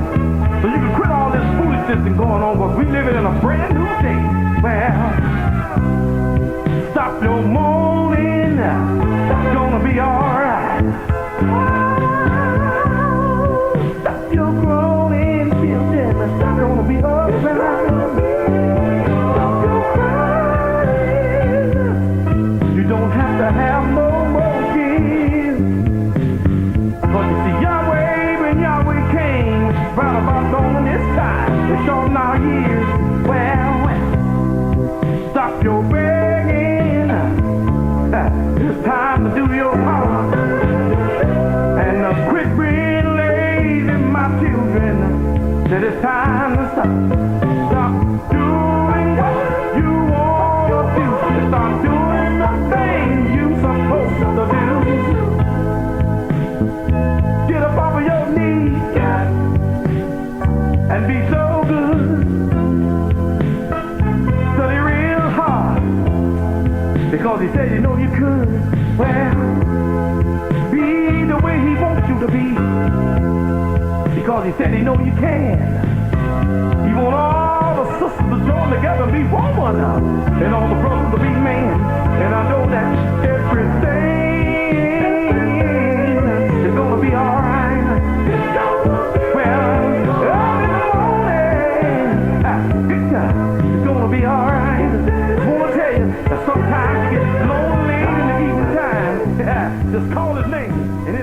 So you can quit all this foolishness and going on, because we living in a brand new day. Well, stop your moaning. It's gonna be alright. Stop your groaning, children. It's gonna be alright. Stop your crying. You don't have to have no more kids. But you see, Yahweh, when Yahweh came, right about on this time, it's short our years. Well, stop your begging. It's time to do your part. And quit being lazy, my children. That it's time to stop. Stop doing what you want to do. Stop doing the things you're supposed to do. Get up off of your knees and be so good. Study real hard, because he said you know you could. Well, be the way he wants you to be, because he said he know you can. He want all the sisters to join together and be woman, and all the brothers to be man. And I know that everything is gonna be alright. Well, early in the morning, it's gonna be alright. I wanna tell you that sometimes you get lonely in the evening time. Just call his name and